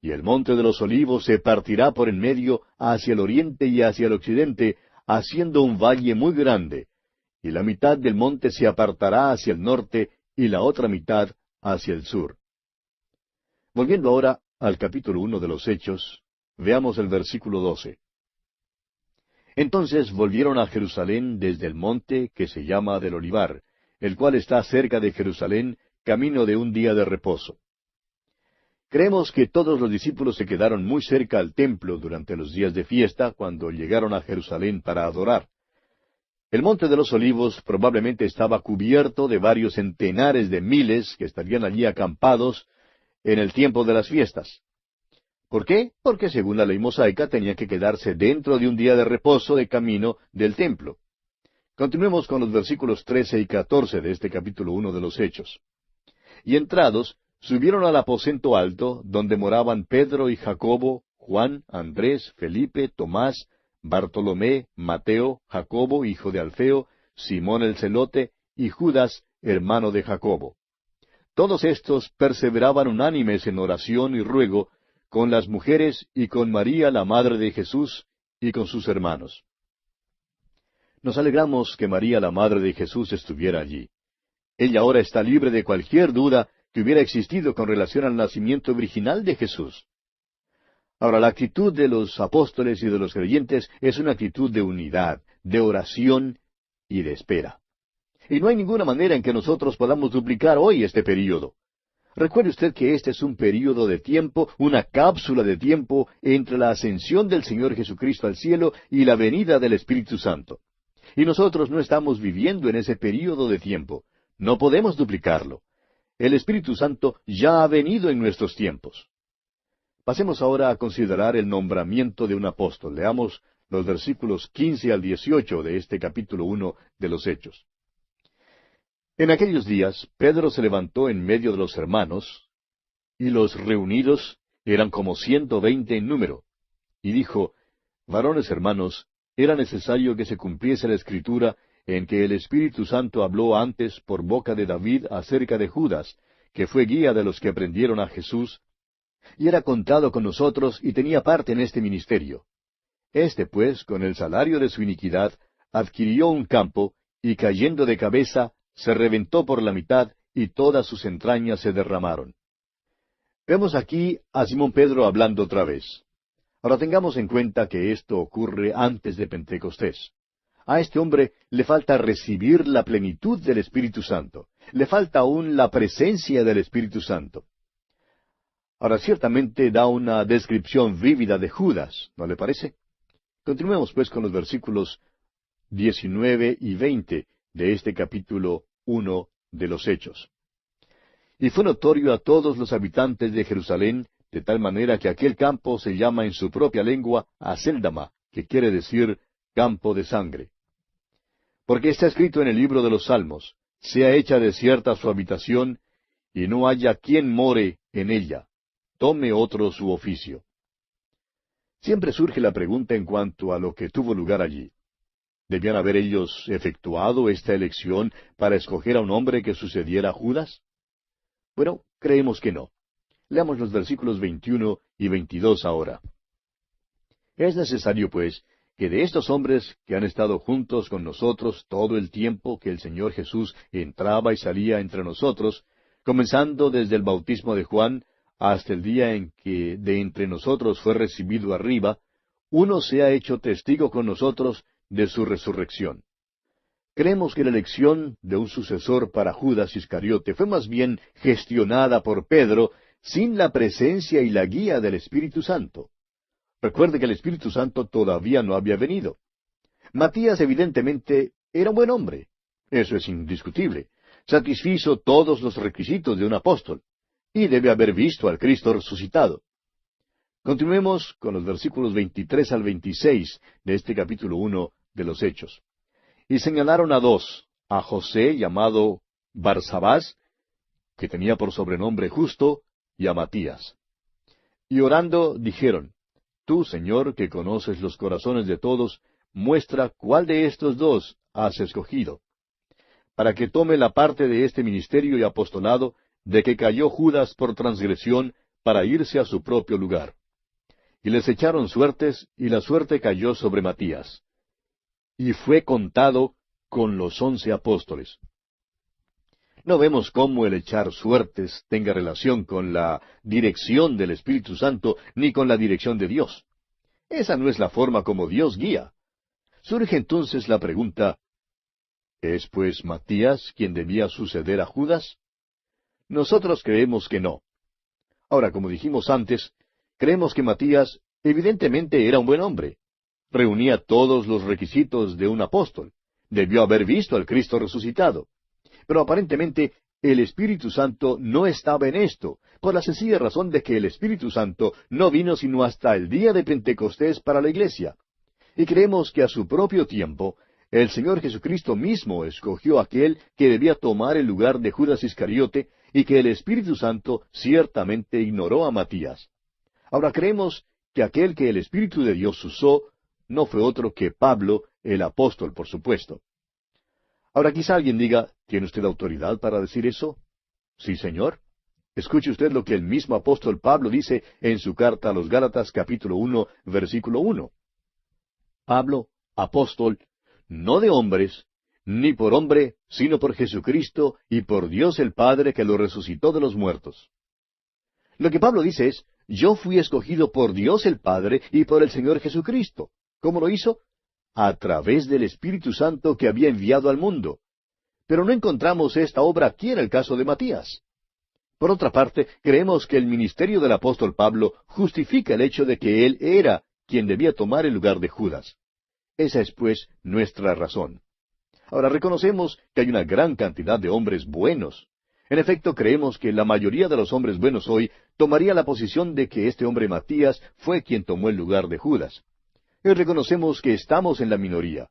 y el monte de los olivos se partirá por en medio hacia el oriente y hacia el occidente, haciendo un valle muy grande, y la mitad del monte se apartará hacia el norte, y la otra mitad hacia el sur. Volviendo ahora al capítulo 1 de los Hechos, veamos el versículo 12. Entonces volvieron a Jerusalén desde el monte que se llama del Olivar, el cual está cerca de Jerusalén, camino de un día de reposo. Creemos que todos los discípulos se quedaron muy cerca al templo durante los días de fiesta, cuando llegaron a Jerusalén para adorar. El monte de los olivos probablemente estaba cubierto de varios centenares de miles que estarían allí acampados en el tiempo de las fiestas. ¿Por qué? Porque según la ley mosaica tenían que quedarse dentro de un día de reposo de camino del templo. Continuemos con los versículos 13 y 14 de este capítulo 1 de los Hechos. Y entrados, subieron al aposento alto, donde moraban Pedro y Jacobo, Juan, Andrés, Felipe, Tomás, Bartolomé, Mateo, Jacobo, hijo de Alfeo, Simón el celote, y Judas, hermano de Jacobo. Todos estos perseveraban unánimes en oración y ruego, con las mujeres y con María la madre de Jesús, y con sus hermanos. Nos alegramos que María la madre de Jesús estuviera allí. Ella ahora está libre de cualquier duda que hubiera existido con relación al nacimiento virginal de Jesús. Ahora, la actitud de los apóstoles y de los creyentes es una actitud de unidad, de oración y de espera. Y no hay ninguna manera en que nosotros podamos duplicar hoy este período. Recuerde usted que este es un período de tiempo, una cápsula de tiempo entre la ascensión del Señor Jesucristo al cielo y la venida del Espíritu Santo. Y nosotros no estamos viviendo en ese período de tiempo. No podemos duplicarlo. El Espíritu Santo ya ha venido en nuestros tiempos. Pasemos ahora a considerar el nombramiento de un apóstol. Leamos los versículos 15 al 18 de este capítulo 1 de los Hechos. En aquellos días, Pedro se levantó en medio de los hermanos, y los reunidos eran como 120 en número, y dijo, Varones hermanos, era necesario que se cumpliese la Escritura en que el Espíritu Santo habló antes por boca de David acerca de Judas, que fue guía de los que prendieron a Jesús, y era contado con nosotros y tenía parte en este ministerio. Este, pues, con el salario de su iniquidad, adquirió un campo, y cayendo de cabeza, se reventó por la mitad, y todas sus entrañas se derramaron. Vemos aquí a Simón Pedro hablando otra vez. Ahora tengamos en cuenta que esto ocurre antes de Pentecostés. A este hombre le falta recibir la plenitud del Espíritu Santo. Le falta aún la presencia del Espíritu Santo. Ahora ciertamente da una descripción vívida de Judas, ¿no le parece? Continuemos pues con los versículos 19 y 20 de este capítulo 1 de los Hechos. Y fue notorio a todos los habitantes de Jerusalén, de tal manera que aquel campo se llama en su propia lengua Acéldama, que quiere decir campo de sangre. Porque está escrito en el libro de los Salmos, sea hecha desierta su habitación, y no haya quien more en ella, tome otro su oficio. Siempre surge la pregunta en cuanto a lo que tuvo lugar allí. ¿Debían haber ellos efectuado esta elección para escoger a un hombre que sucediera a Judas? Bueno, creemos que no. Leamos los versículos 21 y 22 ahora. Es necesario, pues, que de estos hombres que han estado juntos con nosotros todo el tiempo que el Señor Jesús entraba y salía entre nosotros, comenzando desde el bautismo de Juan hasta el día en que de entre nosotros fue recibido arriba, uno se ha hecho testigo con nosotros de su resurrección. Creemos que la elección de un sucesor para Judas Iscariote fue más bien gestionada por Pedro sin la presencia y la guía del Espíritu Santo. Recuerde que el Espíritu Santo todavía no había venido. Matías evidentemente era un buen hombre. Eso es indiscutible. Satisfizo todos los requisitos de un apóstol. Y debe haber visto al Cristo resucitado. Continuemos con los versículos 23 al 26 de este capítulo 1 de los Hechos. Y señalaron a dos, a José, llamado Barsabás, que tenía por sobrenombre Justo, y a Matías. Y orando dijeron, Tú, Señor, que conoces los corazones de todos, muestra cuál de estos dos has escogido, para que tome la parte de este ministerio y apostolado de que cayó Judas por transgresión para irse a su propio lugar. Y les echaron suertes, y la suerte cayó sobre Matías. Y fue contado con los 11 apóstoles. No vemos cómo el echar suertes tenga relación con la dirección del Espíritu Santo, ni con la dirección de Dios. Esa no es la forma como Dios guía. Surge entonces la pregunta, ¿es pues Matías quien debía suceder a Judas? Nosotros creemos que no. Ahora, como dijimos antes, creemos que Matías evidentemente era un buen hombre. Reunía todos los requisitos de un apóstol. Debió haber visto al Cristo resucitado. Pero aparentemente el Espíritu Santo no estaba en esto, por la sencilla razón de que el Espíritu Santo no vino sino hasta el día de Pentecostés para la iglesia. Y creemos que a su propio tiempo, el Señor Jesucristo mismo escogió a aquel que debía tomar el lugar de Judas Iscariote, y que el Espíritu Santo ciertamente ignoró a Matías. Ahora creemos que aquel que el Espíritu de Dios usó no fue otro que Pablo, el apóstol, por supuesto. Ahora quizá alguien diga, ¿tiene usted autoridad para decir eso? Sí, señor. Escuche usted lo que el mismo apóstol Pablo dice en su carta a los Gálatas capítulo 1, versículo 1. Pablo, apóstol, no de hombres, ni por hombre, sino por Jesucristo y por Dios el Padre que lo resucitó de los muertos. Lo que Pablo dice es, yo fui escogido por Dios el Padre y por el Señor Jesucristo. ¿Cómo lo hizo? A través del Espíritu Santo que había enviado al mundo. Pero no encontramos esta obra aquí en el caso de Matías. Por otra parte, creemos que el ministerio del apóstol Pablo justifica el hecho de que él era quien debía tomar el lugar de Judas. Esa es, pues, nuestra razón. Ahora reconocemos que hay una gran cantidad de hombres buenos. En efecto, creemos que la mayoría de los hombres buenos hoy tomaría la posición de que este hombre Matías fue quien tomó el lugar de Judas. Y reconocemos que estamos en la minoría.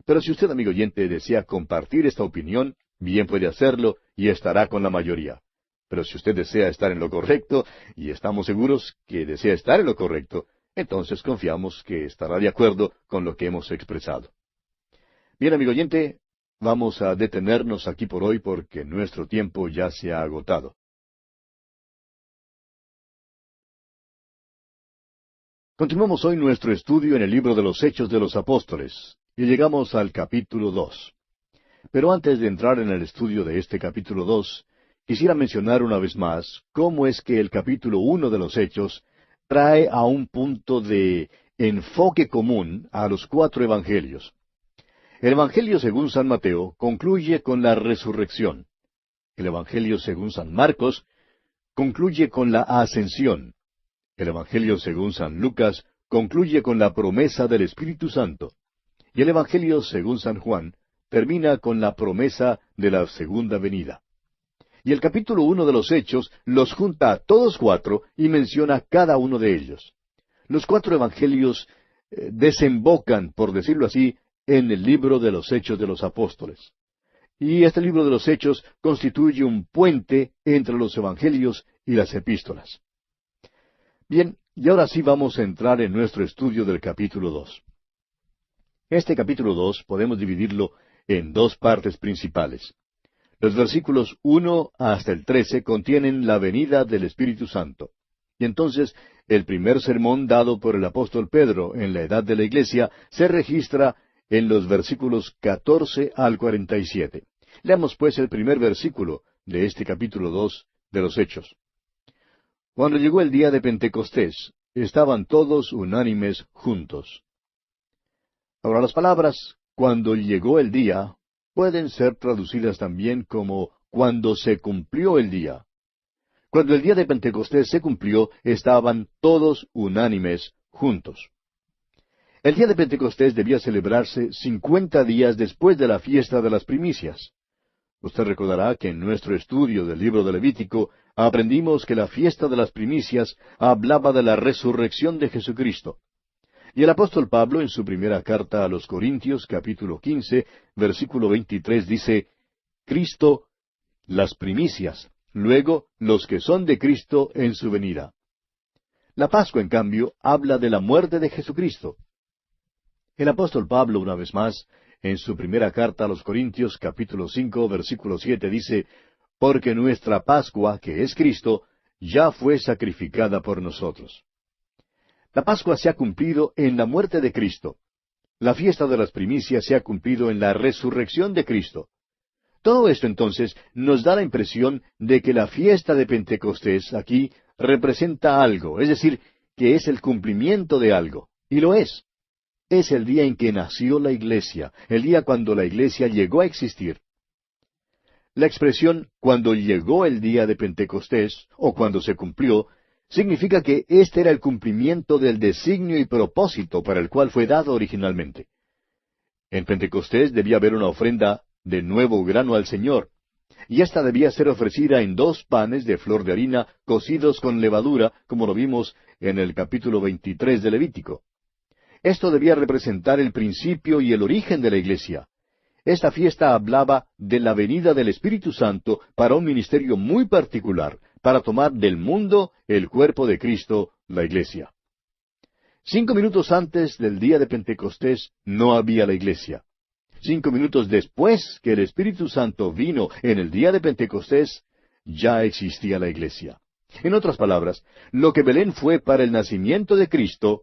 Pero si usted, amigo oyente, desea compartir esta opinión, bien puede hacerlo y estará con la mayoría. Pero si usted desea estar en lo correcto, y estamos seguros que desea estar en lo correcto, entonces confiamos que estará de acuerdo con lo que hemos expresado. Bien, amigo oyente, vamos a detenernos aquí por hoy porque nuestro tiempo ya se ha agotado. Continuamos hoy nuestro estudio en el libro de los Hechos de los Apóstoles, y llegamos al capítulo 2. Pero antes de entrar en el estudio de este capítulo 2, quisiera mencionar una vez más cómo es que el capítulo 1 de los Hechos trae a un punto de enfoque común a los 4 evangelios. El Evangelio según San Mateo concluye con la resurrección. El Evangelio según San Marcos concluye con la ascensión. El Evangelio según San Lucas concluye con la promesa del Espíritu Santo. Y el Evangelio según San Juan termina con la promesa de la segunda venida. Y el capítulo 1 de los Hechos los junta a todos 4 y menciona cada uno de ellos. Los 4 evangelios desembocan, por decirlo así, en el libro de los Hechos de los Apóstoles. Y este libro de los Hechos constituye un puente entre los evangelios y las epístolas. Bien, y ahora sí vamos a entrar en nuestro estudio del capítulo 2. Este capítulo 2 podemos dividirlo en 2 partes principales. Los versículos 1 hasta el 13 contienen la venida del Espíritu Santo. Y entonces, el primer sermón dado por el apóstol Pedro en la edad de la iglesia se registra en los versículos 14 al 47. Leamos pues el primer versículo de este capítulo 2 de los Hechos. Cuando llegó el día de Pentecostés, estaban todos unánimes juntos. Ahora las palabras cuando llegó el día pueden ser traducidas también como cuando se cumplió el día. Cuando el día de Pentecostés se cumplió, estaban todos unánimes juntos. El día de Pentecostés debía celebrarse 50 días después de la fiesta de las primicias. Usted recordará que en nuestro estudio del libro de Levítico aprendimos que la fiesta de las primicias hablaba de la resurrección de Jesucristo. Y el apóstol Pablo, en su primera carta a los Corintios, capítulo 15, versículo 23, dice, Cristo, las primicias, luego los que son de Cristo en su venida. La Pascua, en cambio, habla de la muerte de Jesucristo. El apóstol Pablo, una vez más, en su primera carta a los Corintios, capítulo 5, versículo 7, dice, Porque nuestra Pascua, que es Cristo, ya fue sacrificada por nosotros. La Pascua se ha cumplido en la muerte de Cristo. La fiesta de las primicias se ha cumplido en la resurrección de Cristo. Todo esto entonces nos da la impresión de que la fiesta de Pentecostés aquí representa algo, es decir, que es el cumplimiento de algo, y lo es. Es el día en que nació la Iglesia, el día cuando la Iglesia llegó a existir. La expresión cuando llegó el día de Pentecostés, o cuando se cumplió, significa que este era el cumplimiento del designio y propósito para el cual fue dado originalmente. En Pentecostés debía haber una ofrenda de nuevo grano al Señor, y ésta debía ser ofrecida en 2 panes de flor de harina cocidos con levadura, como lo vimos en el capítulo 23 de Levítico. Esto debía representar el principio y el origen de la Iglesia. Esta fiesta hablaba de la venida del Espíritu Santo para un ministerio muy particular, para tomar del mundo el cuerpo de Cristo, la Iglesia. 5 minutos antes del día de Pentecostés no había la Iglesia. 5 minutos después que el Espíritu Santo vino en el día de Pentecostés, ya existía la Iglesia. En otras palabras, lo que Belén fue para el nacimiento de Cristo,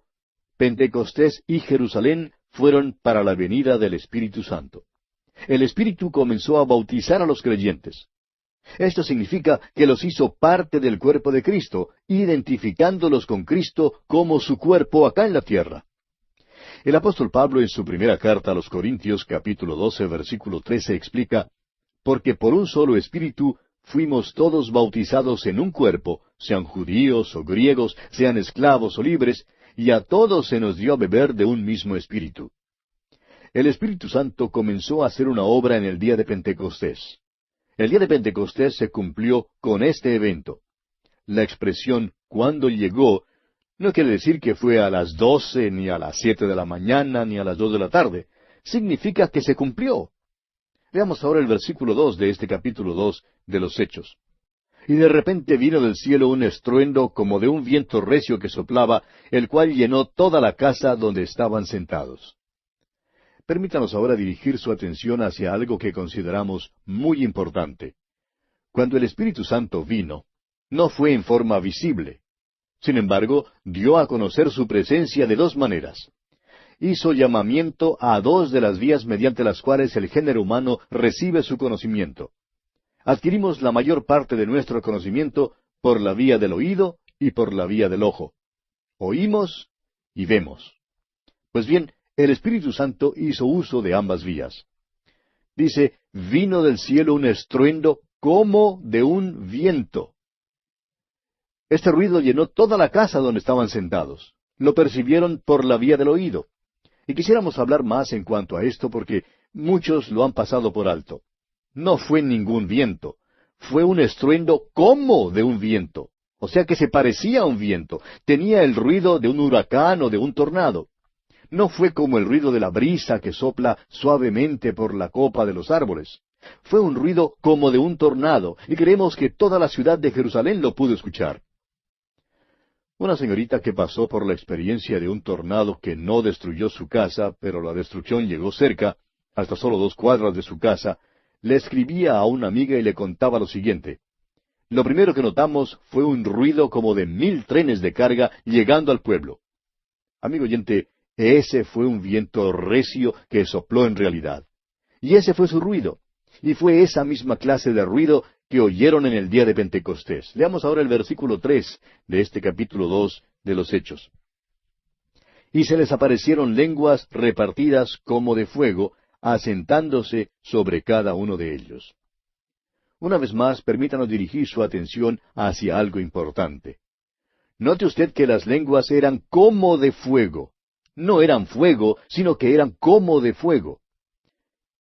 Pentecostés y Jerusalén fueron para la venida del Espíritu Santo. El Espíritu comenzó a bautizar a los creyentes. Esto significa que los hizo parte del cuerpo de Cristo, identificándolos con Cristo como su cuerpo acá en la tierra. El apóstol Pablo en su primera carta a los Corintios, capítulo 12, versículo 13, explica, Porque por un solo Espíritu fuimos todos bautizados en un cuerpo, sean judíos o griegos, sean esclavos o libres, y a todos se nos dio a beber de un mismo Espíritu. El Espíritu Santo comenzó a hacer una obra en el día de Pentecostés. El día de Pentecostés se cumplió con este evento. La expresión «cuando llegó» no quiere decir que fue a las 12, ni a las 7 de la mañana, ni a las 2 de la tarde. Significa que se cumplió. Veamos ahora el versículo 2 de este capítulo 2 de los Hechos. Y de repente vino del cielo un estruendo como de un viento recio que soplaba, el cual llenó toda la casa donde estaban sentados. Permítanos ahora dirigir su atención hacia algo que consideramos muy importante. Cuando el Espíritu Santo vino, no fue en forma visible. Sin embargo, dio a conocer su presencia de 2 maneras. Hizo llamamiento a 2 de las vías mediante las cuales el género humano recibe su conocimiento. Adquirimos la mayor parte de nuestro conocimiento por la vía del oído y por la vía del ojo. Oímos y vemos. Pues bien, el Espíritu Santo hizo uso de ambas vías. Dice, vino del cielo un estruendo como de un viento. Este ruido llenó toda la casa donde estaban sentados. Lo percibieron por la vía del oído. Y quisiéramos hablar más en cuanto a esto porque muchos lo han pasado por alto. No fue ningún viento. Fue un estruendo como de un viento. O sea que se parecía a un viento. Tenía el ruido de un huracán o de un tornado. No fue como el ruido de la brisa que sopla suavemente por la copa de los árboles. Fue un ruido como de un tornado, y creemos que toda la ciudad de Jerusalén lo pudo escuchar. Una señorita que pasó por la experiencia de un tornado que no destruyó su casa, pero la destrucción llegó cerca, hasta solo 2 cuadras de su casa, le escribía a una amiga y le contaba lo siguiente. Lo primero que notamos fue un ruido como de 1000 trenes de carga llegando al pueblo. Amigo oyente, ese fue un viento recio que sopló en realidad. Y ese fue su ruido. Y fue esa misma clase de ruido que oyeron en el día de Pentecostés. Leamos ahora el versículo 3 de este capítulo 2 de los Hechos. Y se les aparecieron lenguas repartidas como de fuego, asentándose sobre cada uno de ellos. Una vez más, permítanos dirigir su atención hacia algo importante. Note usted que las lenguas eran como de fuego. No eran fuego, sino que eran como de fuego.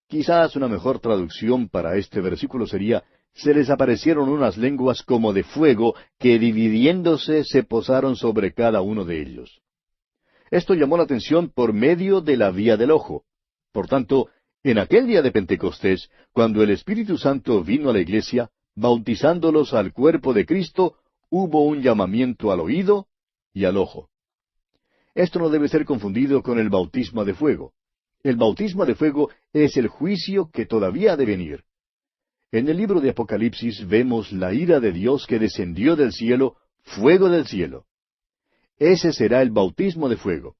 Quizás una mejor traducción para este versículo sería: se les aparecieron unas lenguas como de fuego que dividiéndose se posaron sobre cada uno de ellos. Esto llamó la atención por medio de la vía del ojo. Por tanto, en aquel día de Pentecostés, cuando el Espíritu Santo vino a la iglesia, bautizándolos al cuerpo de Cristo, hubo un llamamiento al oído y al ojo. Esto no debe ser confundido con el bautismo de fuego. El bautismo de fuego es el juicio que todavía ha de venir. En el libro de Apocalipsis vemos la ira de Dios que descendió del cielo, fuego del cielo. Ese será el bautismo de fuego.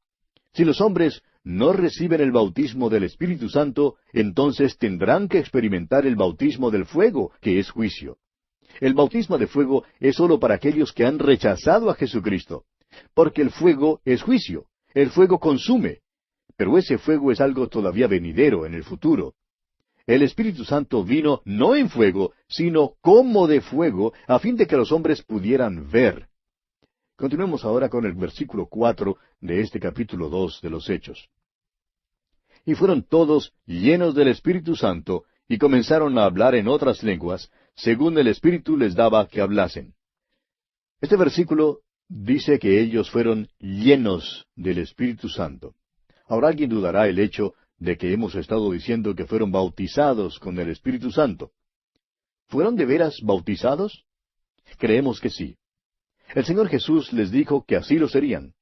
Si los hombres no reciben el bautismo del Espíritu Santo, entonces tendrán que experimentar el bautismo del fuego, que es juicio. El bautismo de fuego es sólo para aquellos que han rechazado a Jesucristo, porque el fuego es juicio, el fuego consume, pero ese fuego es algo todavía venidero en el futuro. El Espíritu Santo vino no en fuego, sino como de fuego, a fin de que los hombres pudieran ver. Continuemos ahora con el versículo 4 de este capítulo 2 de los Hechos. Y fueron todos llenos del Espíritu Santo, y comenzaron a hablar en otras lenguas, según el Espíritu les daba que hablasen. Este versículo dice que ellos fueron llenos del Espíritu Santo. Ahora alguien dudará el hecho de que hemos estado diciendo que fueron bautizados con el Espíritu Santo. ¿Fueron de veras bautizados? Creemos que sí. El Señor Jesús les dijo que así lo serían.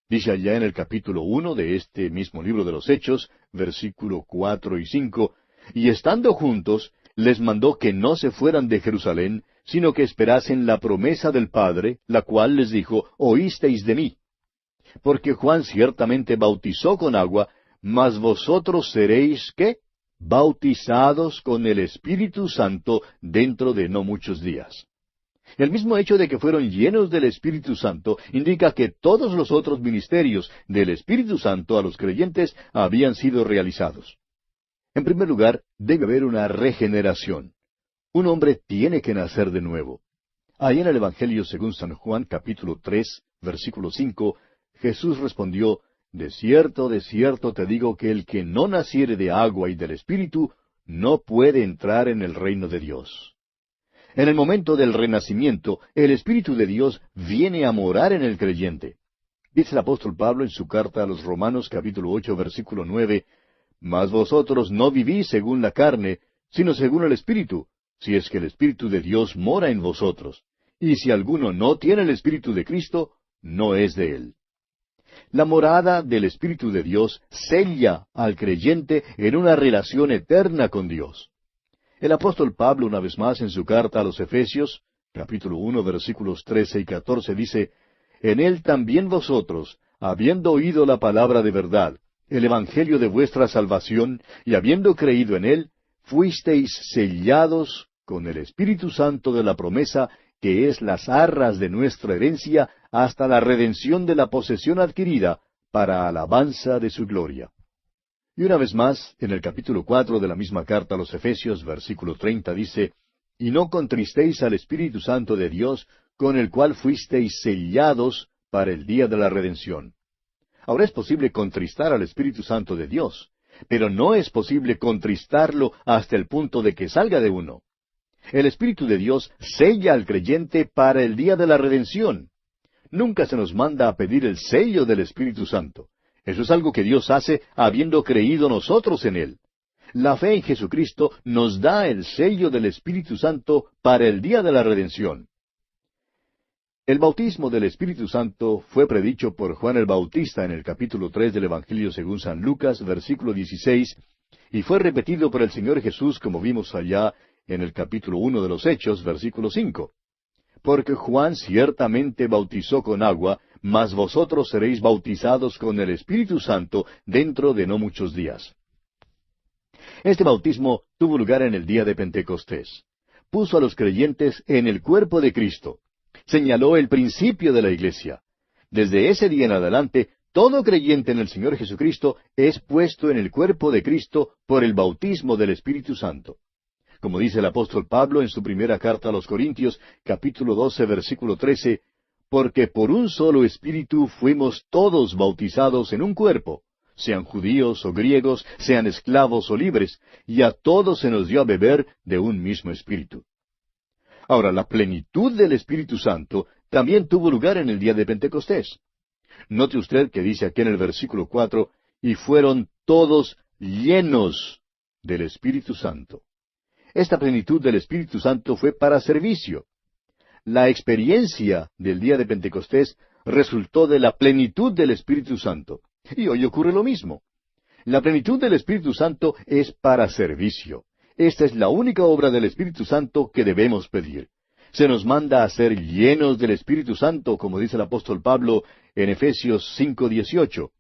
Dice allá en el capítulo 1 de este mismo libro de los Hechos, versículo 4 y 5, y estando juntos, les mandó que no se fueran de Jerusalén, sino que esperasen la promesa del Padre, la cual les dijo: oísteis de mí. Porque Juan ciertamente bautizó con agua, mas vosotros seréis, ¿qué? Bautizados con el Espíritu Santo dentro de no muchos días. El mismo hecho de que fueron llenos del Espíritu Santo indica que todos los otros ministerios del Espíritu Santo a los creyentes habían sido realizados. En primer lugar, debe haber una regeneración. Un hombre tiene que nacer de nuevo. Ahí en el Evangelio según San Juan, capítulo 3, versículo 5, Jesús respondió: de cierto te digo que el que no naciere de agua y del Espíritu, no puede entrar en el reino de Dios. En el momento del renacimiento, el Espíritu de Dios viene a morar en el creyente. Dice el apóstol Pablo en su carta a los Romanos, capítulo 8, versículo 9, mas vosotros no vivís según la carne, sino según el Espíritu, si es que el Espíritu de Dios mora en vosotros. Y si alguno no tiene el Espíritu de Cristo, no es de él. La morada del Espíritu de Dios sella al creyente en una relación eterna con Dios. El apóstol Pablo, una vez más, en su carta a los Efesios, capítulo 1, versículos 13 y 14, dice: en él también vosotros, habiendo oído la palabra de verdad, el evangelio de vuestra salvación, y habiendo creído en él, fuisteis sellados con el Espíritu Santo de la promesa, que es las arras de nuestra herencia, hasta la redención de la posesión adquirida, para alabanza de su gloria. Y una vez más, en el capítulo 4 de la misma carta a los Efesios, versículo 30, dice: y no contristéis al Espíritu Santo de Dios, con el cual fuisteis sellados para el día de la redención. Ahora es posible contristar al Espíritu Santo de Dios, pero no es posible contristarlo hasta el punto de que salga de uno. El Espíritu de Dios sella al creyente para el día de la redención. Nunca se nos manda a pedir el sello del Espíritu Santo. Eso es algo que Dios hace habiendo creído nosotros en Él. La fe en Jesucristo nos da el sello del Espíritu Santo para el día de la redención. El bautismo del Espíritu Santo fue predicho por Juan el Bautista en el capítulo 3 del Evangelio según San Lucas, versículo 16, y fue repetido por el Señor Jesús, como vimos allá en el capítulo 1 de los Hechos, versículo 5. Porque Juan ciertamente bautizó con agua, mas vosotros seréis bautizados con el Espíritu Santo dentro de no muchos días. Este bautismo tuvo lugar en el día de Pentecostés. Puso a los creyentes en el cuerpo de Cristo. Señaló el principio de la iglesia. Desde ese día en adelante, todo creyente en el Señor Jesucristo es puesto en el cuerpo de Cristo por el bautismo del Espíritu Santo. como dice el apóstol Pablo en su primera carta a los Corintios, capítulo 12, versículo 13, porque por un solo Espíritu fuimos todos bautizados en un cuerpo, sean judíos o griegos, sean esclavos o libres, y a todos se nos dio a beber de un mismo Espíritu. Ahora, la plenitud del Espíritu Santo también tuvo lugar en el día de Pentecostés. Note usted que dice aquí en el versículo 4, y fueron todos llenos del Espíritu Santo. Esta plenitud del Espíritu Santo fue para servicio. La experiencia del día de Pentecostés resultó de la plenitud del Espíritu Santo. Y hoy ocurre lo mismo. La plenitud del Espíritu Santo es para servicio. Esta es la única obra del Espíritu Santo que debemos pedir. Se nos manda a ser llenos del Espíritu Santo, como dice el apóstol Pablo en Efesios 5:18.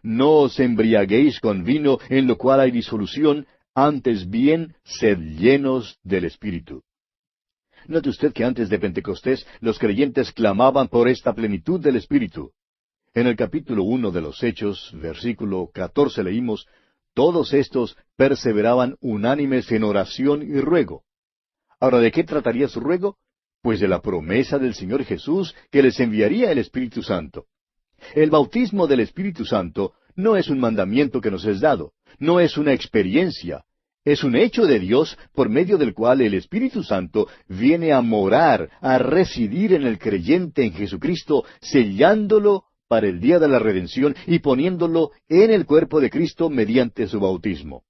No os embriaguéis con vino en lo cual hay disolución, antes bien sed llenos del Espíritu. Note usted que antes de Pentecostés los creyentes clamaban por esta plenitud del Espíritu. En el capítulo 1 de los Hechos, versículo 14 leímos, todos estos perseveraban unánimes en oración y ruego. Ahora, ¿de qué trataría su ruego? Pues de la promesa del Señor Jesús que les enviaría el Espíritu Santo. El bautismo del Espíritu Santo no es un mandamiento que nos es dado, no es una experiencia, es un hecho de Dios por medio del cual el Espíritu Santo viene a morar, a residir en el creyente en Jesucristo, sellándolo para el día de la redención y poniéndolo en el cuerpo de Cristo mediante su bautismo.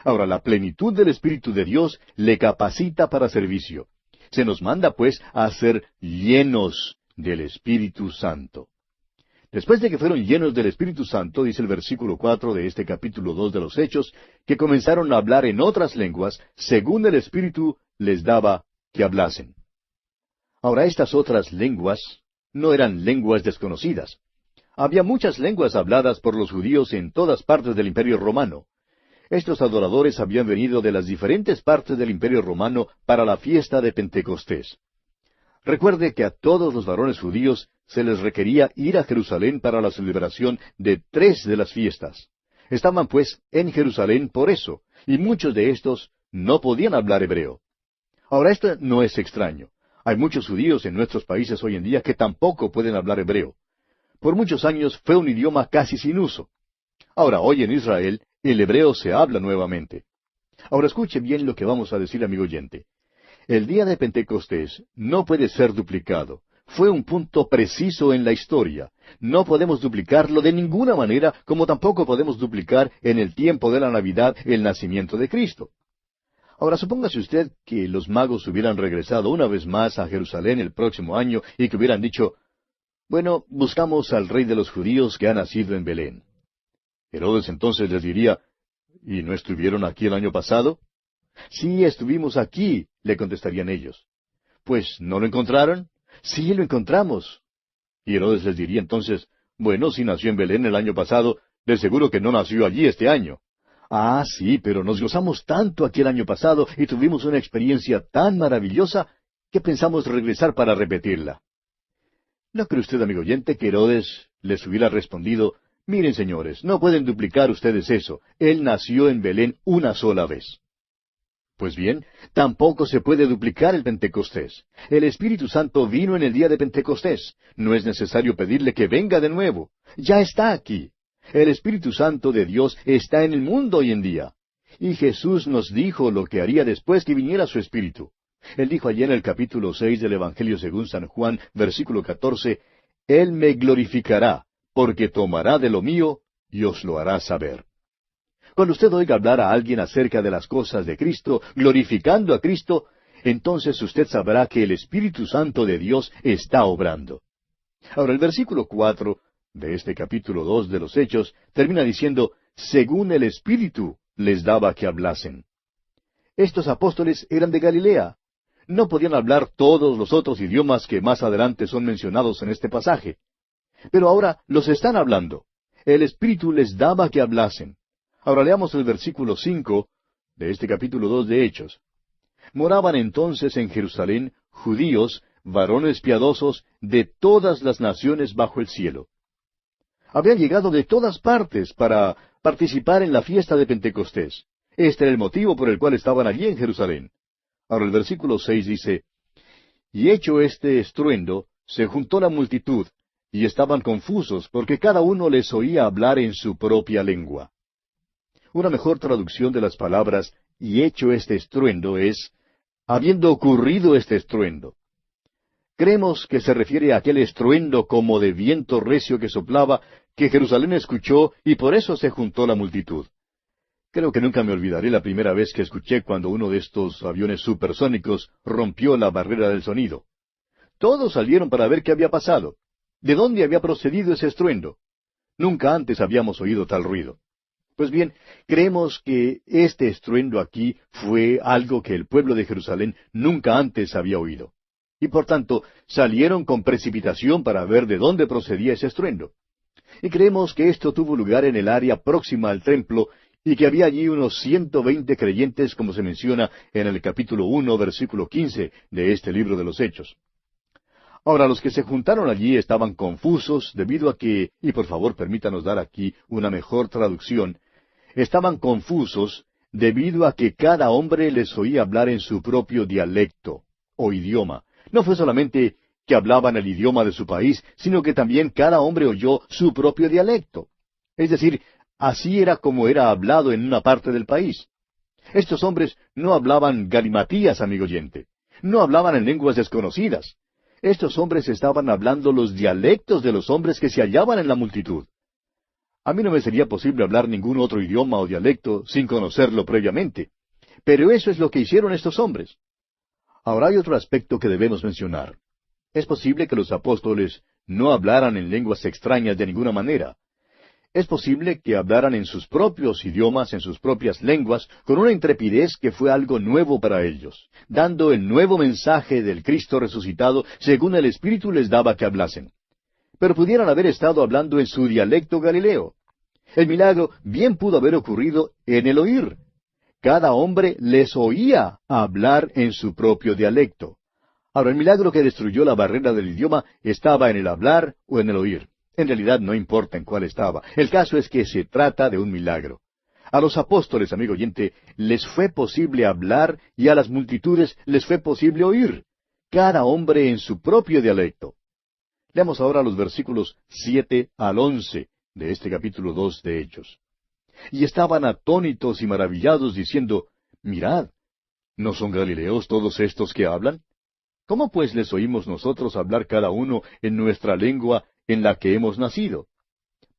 Ahora, la plenitud del Espíritu de Dios le capacita para servicio. Se nos manda, pues, a ser llenos del Espíritu Santo. Después de que fueron llenos del Espíritu Santo, dice el versículo 4 de este capítulo 2 de los Hechos, que comenzaron a hablar en otras lenguas, según el Espíritu les daba que hablasen. Ahora, estas otras lenguas no eran lenguas desconocidas. Había muchas lenguas habladas por los judíos en todas partes del Imperio Romano. Estos adoradores habían venido de las diferentes partes del Imperio Romano para la fiesta de Pentecostés. Recuerde que a todos los varones judíos se les requería ir a Jerusalén para la celebración de 3 de las fiestas. Estaban pues en Jerusalén por eso, y muchos de estos no podían hablar hebreo. Ahora, esto no es extraño. Hay muchos judíos en nuestros países hoy en día que tampoco pueden hablar hebreo. Por muchos años fue un idioma casi sin uso. Ahora, hoy en Israel, el hebreo se habla nuevamente. Ahora escuche bien lo que vamos a decir, amigo oyente. El día de Pentecostés no puede ser duplicado. Fue un punto preciso en la historia. No podemos duplicarlo de ninguna manera, como tampoco podemos duplicar en el tiempo de la Navidad el nacimiento de Cristo. Ahora, supóngase usted que los magos hubieran regresado una vez más a Jerusalén el próximo año y que hubieran dicho, bueno, buscamos al rey de los judíos que ha nacido en Belén. Herodes entonces les diría, ¿y no estuvieron aquí el año pasado? Sí, estuvimos aquí, le contestarían ellos. Pues, ¿no lo encontraron? Sí, lo encontramos. Y Herodes les diría entonces, bueno, si nació en Belén el año pasado, de seguro que no nació allí este año. Ah, sí, pero nos gozamos tanto aquí el año pasado y tuvimos una experiencia tan maravillosa que pensamos regresar para repetirla. ¿No cree usted, amigo oyente, que Herodes les hubiera respondido, miren, señores, no pueden duplicar ustedes eso. Él nació en Belén una sola vez? Pues bien, tampoco se puede duplicar el Pentecostés. El Espíritu Santo vino en el día de Pentecostés. No es necesario pedirle que venga de nuevo. Ya está aquí. El Espíritu Santo de Dios está en el mundo hoy en día. Y Jesús nos dijo lo que haría después que viniera su Espíritu. Él dijo allí en el capítulo 6 del Evangelio según San Juan, versículo 14, Él me glorificará, porque tomará de lo mío y os lo hará saber. Cuando usted oiga hablar a alguien acerca de las cosas de Cristo, glorificando a Cristo, entonces usted sabrá que el Espíritu Santo de Dios está obrando. Ahora, el versículo 4 de este capítulo 2 de los Hechos termina diciendo, según el Espíritu les daba que hablasen. Estos apóstoles eran de Galilea. No podían hablar todos los otros idiomas que más adelante son mencionados en este pasaje. Pero ahora los están hablando. El Espíritu les daba que hablasen. Ahora leamos el versículo 5 de este capítulo 2 de Hechos. Moraban entonces en Jerusalén judíos, varones piadosos, de todas las naciones bajo el cielo. Habían llegado de todas partes para participar en la fiesta de Pentecostés. Este era el motivo por el cual estaban allí en Jerusalén. Ahora el versículo 6 dice, y hecho este estruendo, se juntó la multitud, y estaban confusos, porque cada uno les oía hablar en su propia lengua. Una mejor traducción de las palabras, y hecho este estruendo, es, habiendo ocurrido este estruendo. Creemos que se refiere a aquel estruendo como de viento recio que soplaba, que Jerusalén escuchó, y por eso se juntó la multitud. Creo que nunca me olvidaré la primera vez que escuché cuando uno de estos aviones supersónicos rompió la barrera del sonido. Todos salieron para ver qué había pasado. ¿De dónde había procedido ese estruendo? Nunca antes habíamos oído tal ruido. Pues bien, creemos que este estruendo aquí fue algo que el pueblo de Jerusalén nunca antes había oído. Y por tanto, salieron con precipitación para ver de dónde procedía ese estruendo. Y creemos que esto tuvo lugar en el área próxima al templo y que había allí unos 120 creyentes, como se menciona en el capítulo 1, versículo 15 de este libro de los Hechos. Ahora, los que se juntaron allí estaban confusos debido a que, y por favor permítanos dar aquí una mejor traducción, estaban confusos debido a que cada hombre les oía hablar en su propio dialecto o idioma. No fue solamente que hablaban el idioma de su país, sino que también cada hombre oyó su propio dialecto. Es decir, así era como era hablado en una parte del país. Estos hombres no hablaban galimatías, amigo oyente. No hablaban en lenguas desconocidas. Estos hombres estaban hablando los dialectos de los hombres que se hallaban en la multitud. A mí no me sería posible hablar ningún otro idioma o dialecto sin conocerlo previamente. Pero eso es lo que hicieron estos hombres. Ahora hay otro aspecto que debemos mencionar. Es posible que los apóstoles no hablaran en lenguas extrañas de ninguna manera. Es posible que hablaran en sus propios idiomas, en sus propias lenguas, con una intrepidez que fue algo nuevo para ellos, dando el nuevo mensaje del Cristo resucitado según el Espíritu les daba que hablasen. Pero pudieran haber estado hablando en su dialecto galileo. El milagro bien pudo haber ocurrido en el oír. Cada hombre les oía hablar en su propio dialecto. Ahora, el milagro que destruyó la barrera del idioma estaba en el hablar o en el oír. En realidad no importa en cuál estaba. El caso es que se trata de un milagro. A los apóstoles, amigo oyente, les fue posible hablar y a las multitudes les fue posible oír. Cada hombre en su propio dialecto. Leamos ahora los versículos 7 al 11 de este capítulo 2 de Hechos. Y estaban atónitos y maravillados diciendo, mirad, ¿no son galileos todos estos que hablan? ¿Cómo pues les oímos nosotros hablar cada uno en nuestra lengua en la que hemos nacido?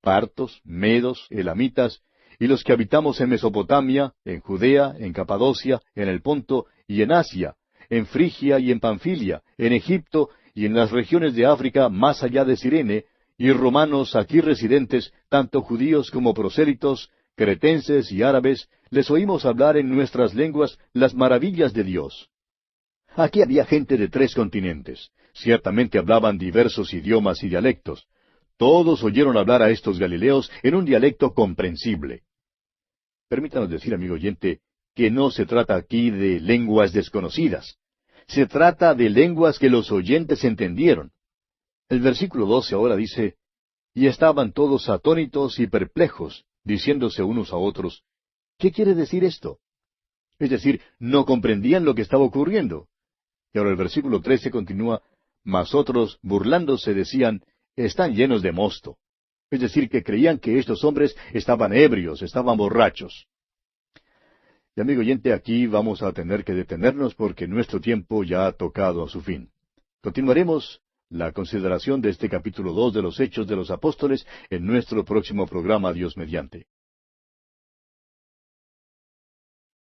Partos, medos, elamitas, y los que habitamos en Mesopotamia, en Judea, en Capadocia, en el Ponto y en Asia, en Frigia y en Panfilia, en Egipto y en las regiones de África más allá de Cirene, y romanos aquí residentes, tanto judíos como prosélitos, cretenses y árabes, les oímos hablar en nuestras lenguas las maravillas de Dios. Aquí había gente de 3 continentes. Ciertamente hablaban diversos idiomas y dialectos. Todos oyeron hablar a estos galileos en un dialecto comprensible. Permítanos decir, amigo oyente, que no se trata aquí de lenguas desconocidas. Se trata de lenguas que los oyentes entendieron. El versículo 12 ahora dice, y estaban todos atónitos y perplejos, diciéndose unos a otros, ¿qué quiere decir esto? Es decir, no comprendían lo que estaba ocurriendo. Y ahora el versículo 13 continúa, mas otros, burlándose, decían, están llenos de mosto. Es decir, que creían que estos hombres estaban ebrios, estaban borrachos. Y amigo oyente, aquí vamos a tener que detenernos porque nuestro tiempo ya ha tocado a su fin. Continuaremos la consideración de este capítulo 2 de los Hechos de los Apóstoles en nuestro próximo programa, Dios mediante.